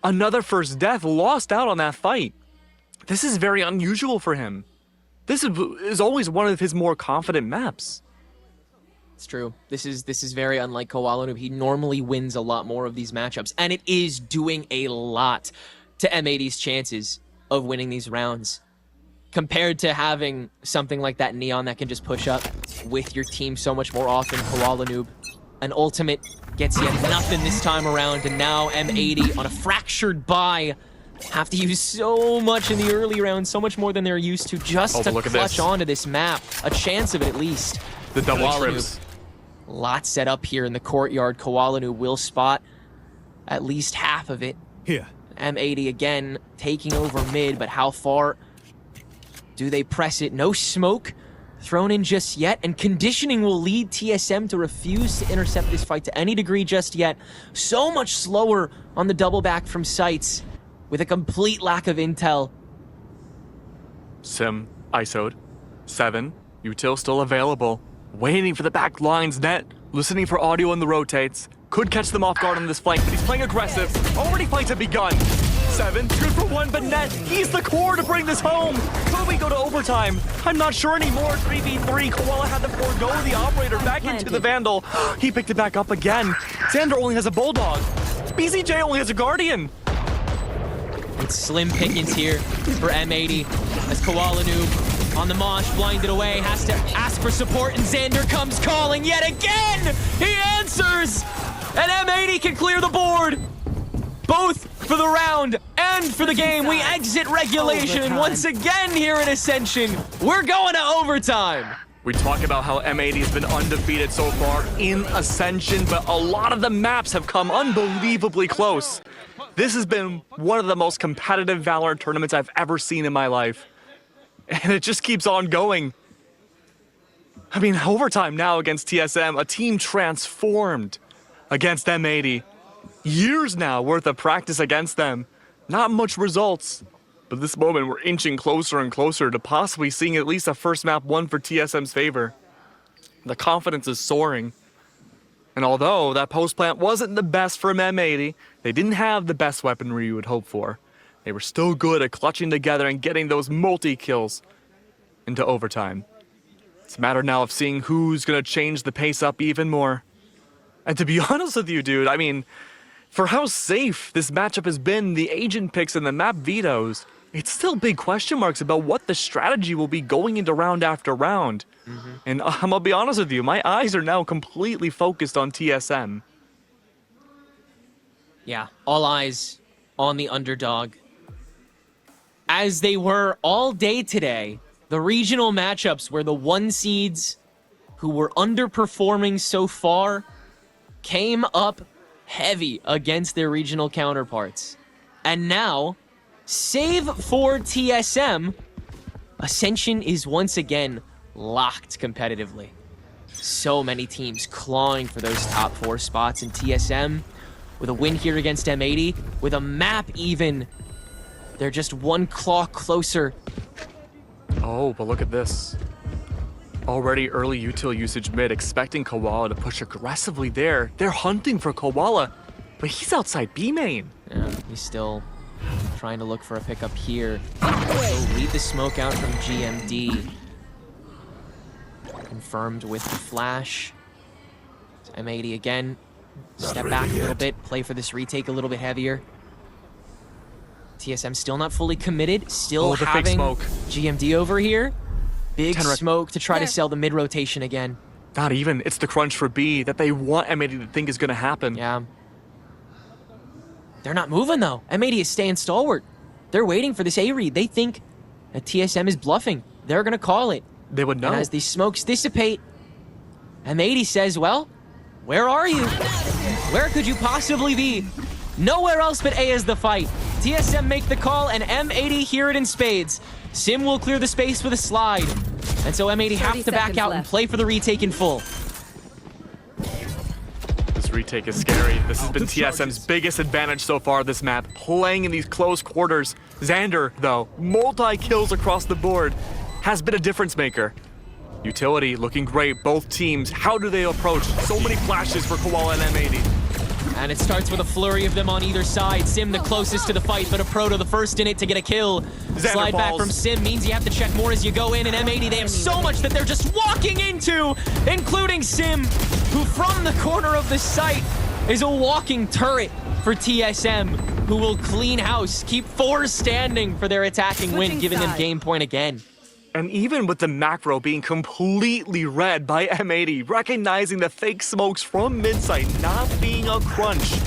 another first death, lost out on that fight. This is very unusual for him. This is always one of his more confident maps. It's true. This is very unlike Koala Noob. He normally wins a lot more of these matchups, and it is doing a lot to M80's chances of winning these rounds. Compared to having something like that Neon that can just push up with your team so much more often, Koala Noob. An ultimate gets yet nothing this time around, and now M80 on a fractured bye have to use so much in the early rounds, so much more than they're used to, just to clutch onto this map. A chance of it at least. The double Koala trips. Noob. Lot set up here in the courtyard. Koala Noob will spot at least half of it. Here. M80 again taking over mid, but how far do they press it? No smoke thrown in just yet, and conditioning will lead TSM to refuse to intercept this fight to any degree just yet. So much slower on the double back from sites with a complete lack of intel. Sim, ISO'd. 7, util still available. Waiting for the back line's net, listening for audio in the rotates. Could catch them off guard on this flank, but he's playing aggressive. Already fights have begun. 7, good for 1, but net, he's the core to bring this home. Could we go to overtime? I'm not sure anymore. 3v3, Koala had to forego the operator back into the Vandal. He picked it back up again. Xander only has a Bulldog. BZJ only has a Guardian. It's slim pickings here for M80 as Koala Noob on the Mosh, blinded away, has to ask for support, and Xander comes calling yet again! He answers! And M80 can clear the board! Both for the round and for the game. We exit regulation, and once again here in Ascension, we're going to overtime! We talk about how M80 has been undefeated so far in Ascension, but a lot of the maps have come unbelievably close. This has been one of the most competitive Valorant tournaments I've ever seen in my life. And it just keeps on going. I mean, overtime now against TSM, a team transformed against M80. Years now worth of practice against them. Not much results. But this moment, we're inching closer and closer to possibly seeing at least a first map won for TSM's favor. The confidence is soaring. And although that post plant wasn't the best from M80, they didn't have the best weaponry you would hope for. They were still good at clutching together and getting those multi-kills into overtime. It's a matter now of seeing who's going to change the pace up even more. And to be honest with you, dude, I mean, for how safe this matchup has been, the agent picks and the map vetoes, it's still big question marks about what the strategy will be going into round after round. And I'm gonna be honest with you, my eyes are now completely focused on TSM. Yeah, all eyes on the underdog. As they were all day today, the regional matchups where the 1 seeds who were underperforming so far came up heavy against their regional counterparts. And now, save for TSM, Ascension is once again locked competitively. So many teams clawing for those top 4 spots, in TSM with a win here against M80, with a map even. They're just 1 claw closer. Oh, but look at this. Already early util usage mid, expecting Koala to push aggressively there. They're hunting for Koala, but he's outside B main. Yeah, he's still trying to look for a pickup here. He'll lead the smoke out from GMD. Confirmed with the flash. M80 again. Step back a little bit, play for this retake a little bit heavier. TSM still not fully committed, still the fake having smoke. GMD over here. Big smoke to try to sell the mid rotation again. Not even. It's the crunch for B that they want M80 to think is going to happen. Yeah. They're not moving though. M80 is staying stalwart. They're waiting for this A read. They think that TSM is bluffing. They're going to call it. They would know. And as these smokes dissipate, M80 says, well, where are you? Where could you possibly be? Nowhere else but A is the fight. TSM make the call and M80 hear it in spades. Sim will clear the space with a slide. And so M80 have to back out and play for the retake in full. This retake is scary. This has been TSM's biggest advantage so far this map, playing in these close quarters. Xander, though, multi-kills across the board, has been a difference maker. Utility looking great, both teams. How do they approach? So many flashes for Koala and M80. And it starts with a flurry of them on either side. Sim the closest to the fight, but a Proto the first in it to get a kill. Slide back from Sim means you have to check more as you go in, and M80, they have so much that they're just walking into, including Sim, who from the corner of the site is a walking turret for TSM, who will clean house, keep 4 standing for their attacking win, giving them game point again. And even with the macro being completely read by M80, recognizing the fake smokes from mid-site not being a crunch,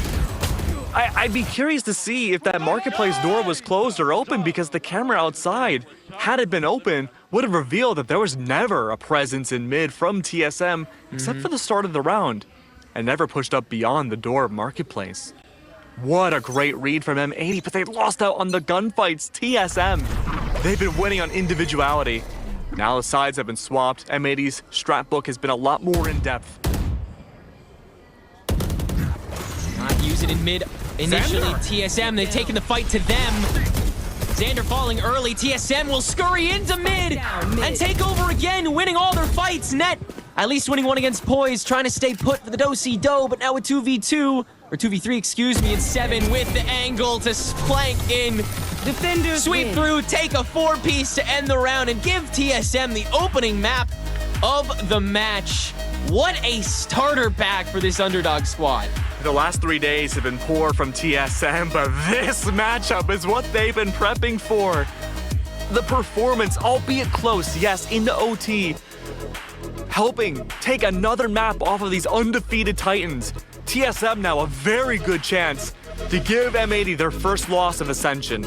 I'd be curious to see if that marketplace door was closed or open, because the camera outside, had it been open, would have revealed that there was never a presence in mid from TSM, except for the start of the round, and never pushed up beyond the door of marketplace. What a great read from M80, but they lost out on the gunfights. TSM, they've been winning on individuality. Now the sides have been swapped. M80's strat book has been a lot more in-depth. Not use it in mid initially. Xander. TSM, they've taken the fight to them. Xander falling early. TSM will scurry into mid and take over again, winning all their fights. Net, at least winning one against Poise, trying to stay put for the do-si-do, but now with 2v2, or 2v3, excuse me, and 7 with the angle to plank in. Defenders sweep win. through, take a 4-piece to end the round, and give TSM the opening map of the match. What a starter pack for this underdog squad. The last 3 days have been poor from TSM, but this matchup is what they've been prepping for. The performance, albeit close, yes, in the OT, helping take another map off of these undefeated Titans. TSM now a very good chance to give M80 their first loss of Ascension.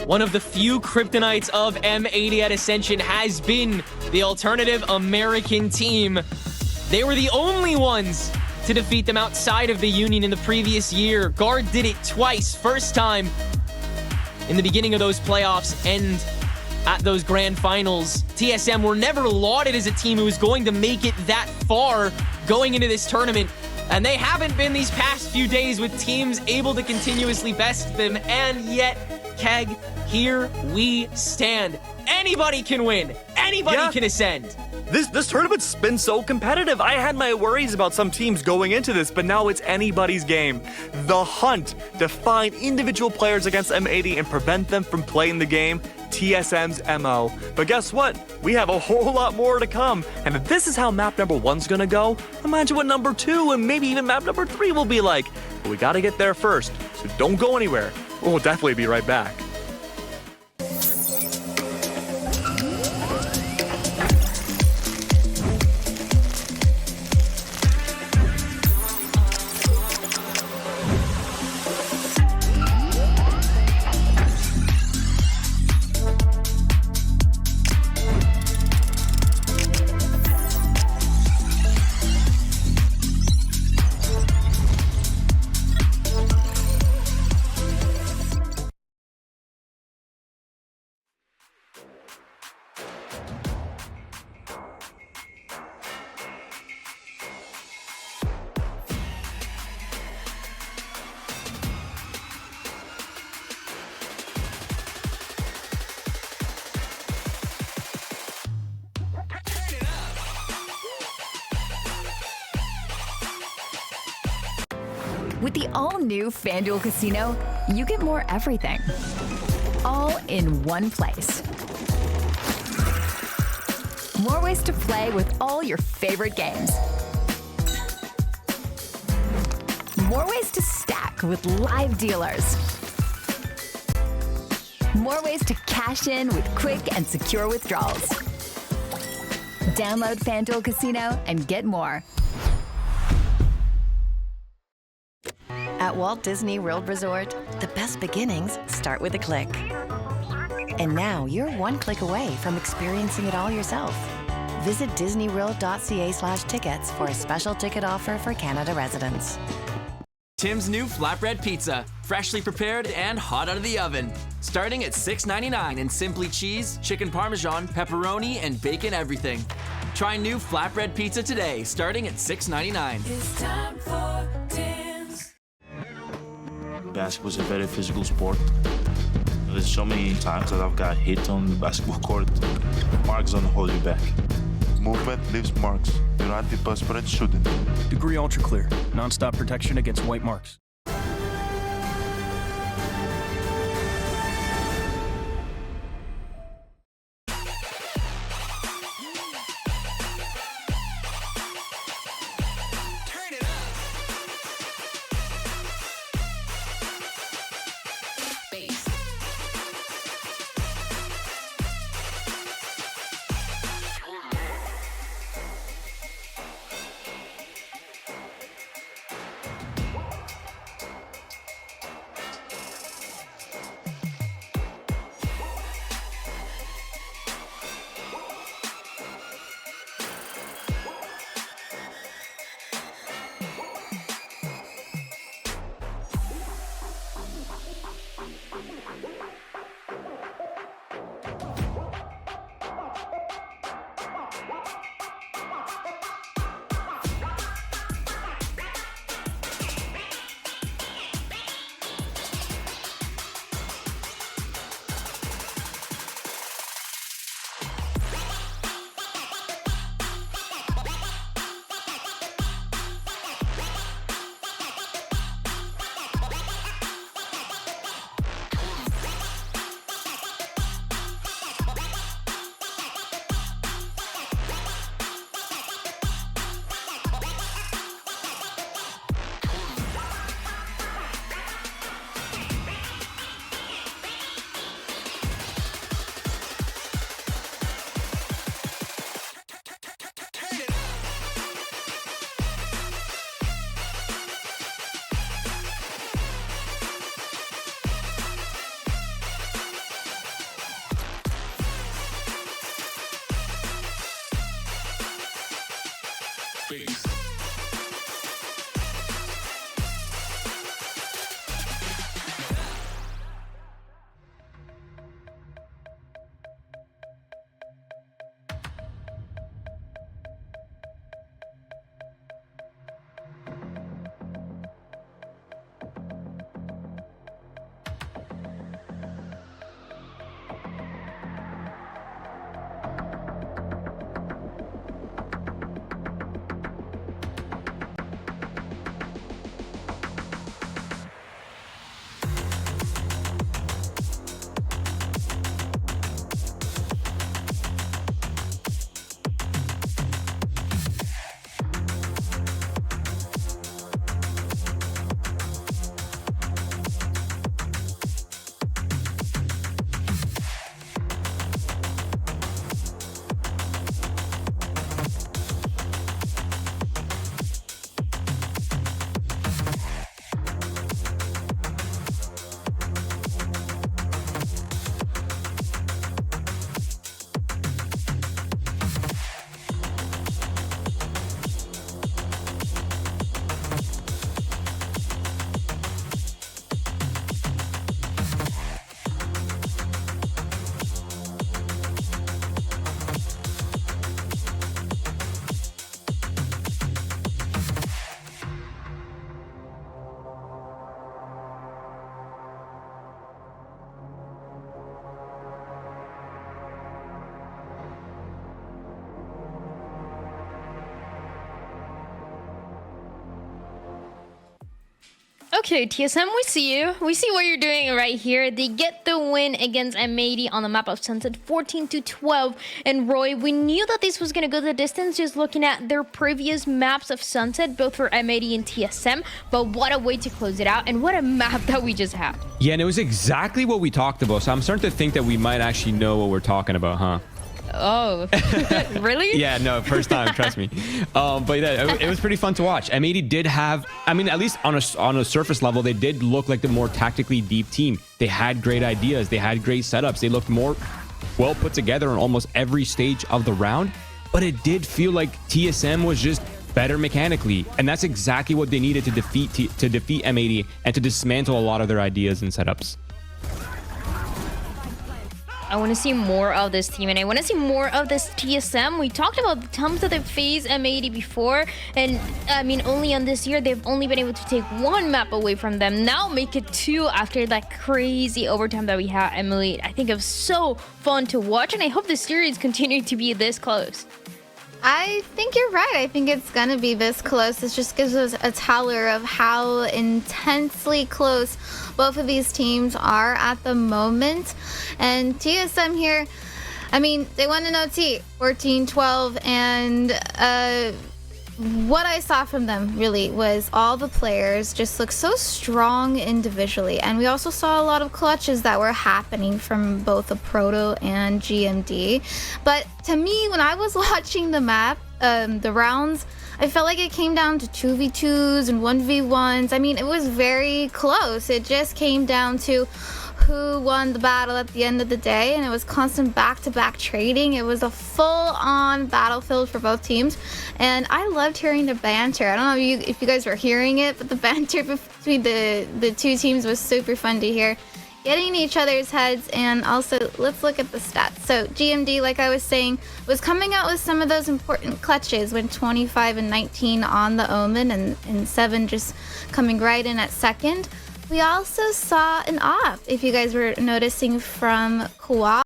One of the few kryptonites of M80 at Ascension has been the alternative American team. They were the only ones to defeat them outside of the Union in the previous year. Guard did it twice. First time in the beginning of those playoffs and at those grand finals. TSM were never lauded as a team who was going to make it that far going into this tournament. And they haven't been these past few days with teams able to continuously best them. And yet, Keg, here we stand. Anybody can win. Anybody can ascend. This tournament's been so competitive. I had my worries about some teams going into this, but now it's anybody's game. The hunt to find individual players against M80 and prevent them from playing the game, TSM's MO. But guess what? We have a whole lot more to come. And if this is how map number 1's gonna go, imagine what number 2 and maybe even map number 3 will be like. But we gotta get there first, so don't go anywhere. We'll definitely be right back. With the all-new FanDuel Casino, you get more everything. All in one place. More ways to play with all your favorite games. More ways to stack with live dealers. More ways to cash in with quick and secure withdrawals. Download FanDuel Casino and get more. At Walt Disney World Resort, the best beginnings start with a click. And now you're one click away from experiencing it all yourself. Visit disneyworld.ca/tickets for a special ticket offer for Canada residents. Tim's new flatbread pizza, freshly prepared and hot out of the oven. Starting at $6.99 in simply cheese, chicken parmesan, pepperoni, and bacon everything. Try new flatbread pizza today, starting at $6.99. It's time for Tim's. Basketball is a very physical sport. There's so many times that I've got hit on the basketball court. Marks don't hold you back. Movement leaves marks. Your antiperspirant shouldn't. Degree Ultra Clear. Non-stop protection against white marks. Okay, TSM, we see you. We see what you're doing right here. They get the win against M80 on the map of Sunset, 14-12. And Roy, we knew that this was going to go the distance just looking at their previous maps of Sunset, both for M80 and TSM. But what a way to close it out, and what a map that we just had. Yeah, and it was exactly what we talked about. So I'm starting to think that we might actually know what we're talking about, huh? Oh, really? Yeah, no, first time, trust me. But yeah, it was pretty fun to watch. M80 did have, I mean, at least on a surface level, they did look like the more tactically deep team. They had great ideas. They had great setups. They looked more well put together on almost every stage of the round. But it did feel like TSM was just better mechanically. And that's exactly what they needed to defeat M80 and to dismantle a lot of their ideas and setups. I want to see more of this team, and I want to see more of this TSM. We talked about the times that they've faced M80 before, and I mean, only on this year, they've only been able to take one map away from them. Now make it two after that crazy overtime that we had, Emily. I think it was so fun to watch, and I hope the series continue to be this close. I think you're right. I think it's going to be this close. This just gives us a teller of how intensely close both of these teams are at the moment. And TSM here, I mean, they won an OT, 14-12, and what I saw from them really was all the players just look so strong individually. And we also saw a lot of clutches that were happening from both the Proto and GMD. But to me, when I was watching the map, the rounds, I felt like it came down to 2v2s and 1v1s. I mean, it was very close. It just came down to who won the battle at the end of the day, and it was constant back-to-back trading. It was a full-on battlefield for both teams, and I loved hearing the banter. I don't know if you guys were hearing it, but the banter between the two teams was super fun to hear. Getting in each other's heads, and also let's look at the stats. So GMD, like I was saying, was coming out with some of those important clutches, when 25 and 19 on the Omen, and 7 just coming right in at second. We also saw an off, if you guys were noticing, from Koala.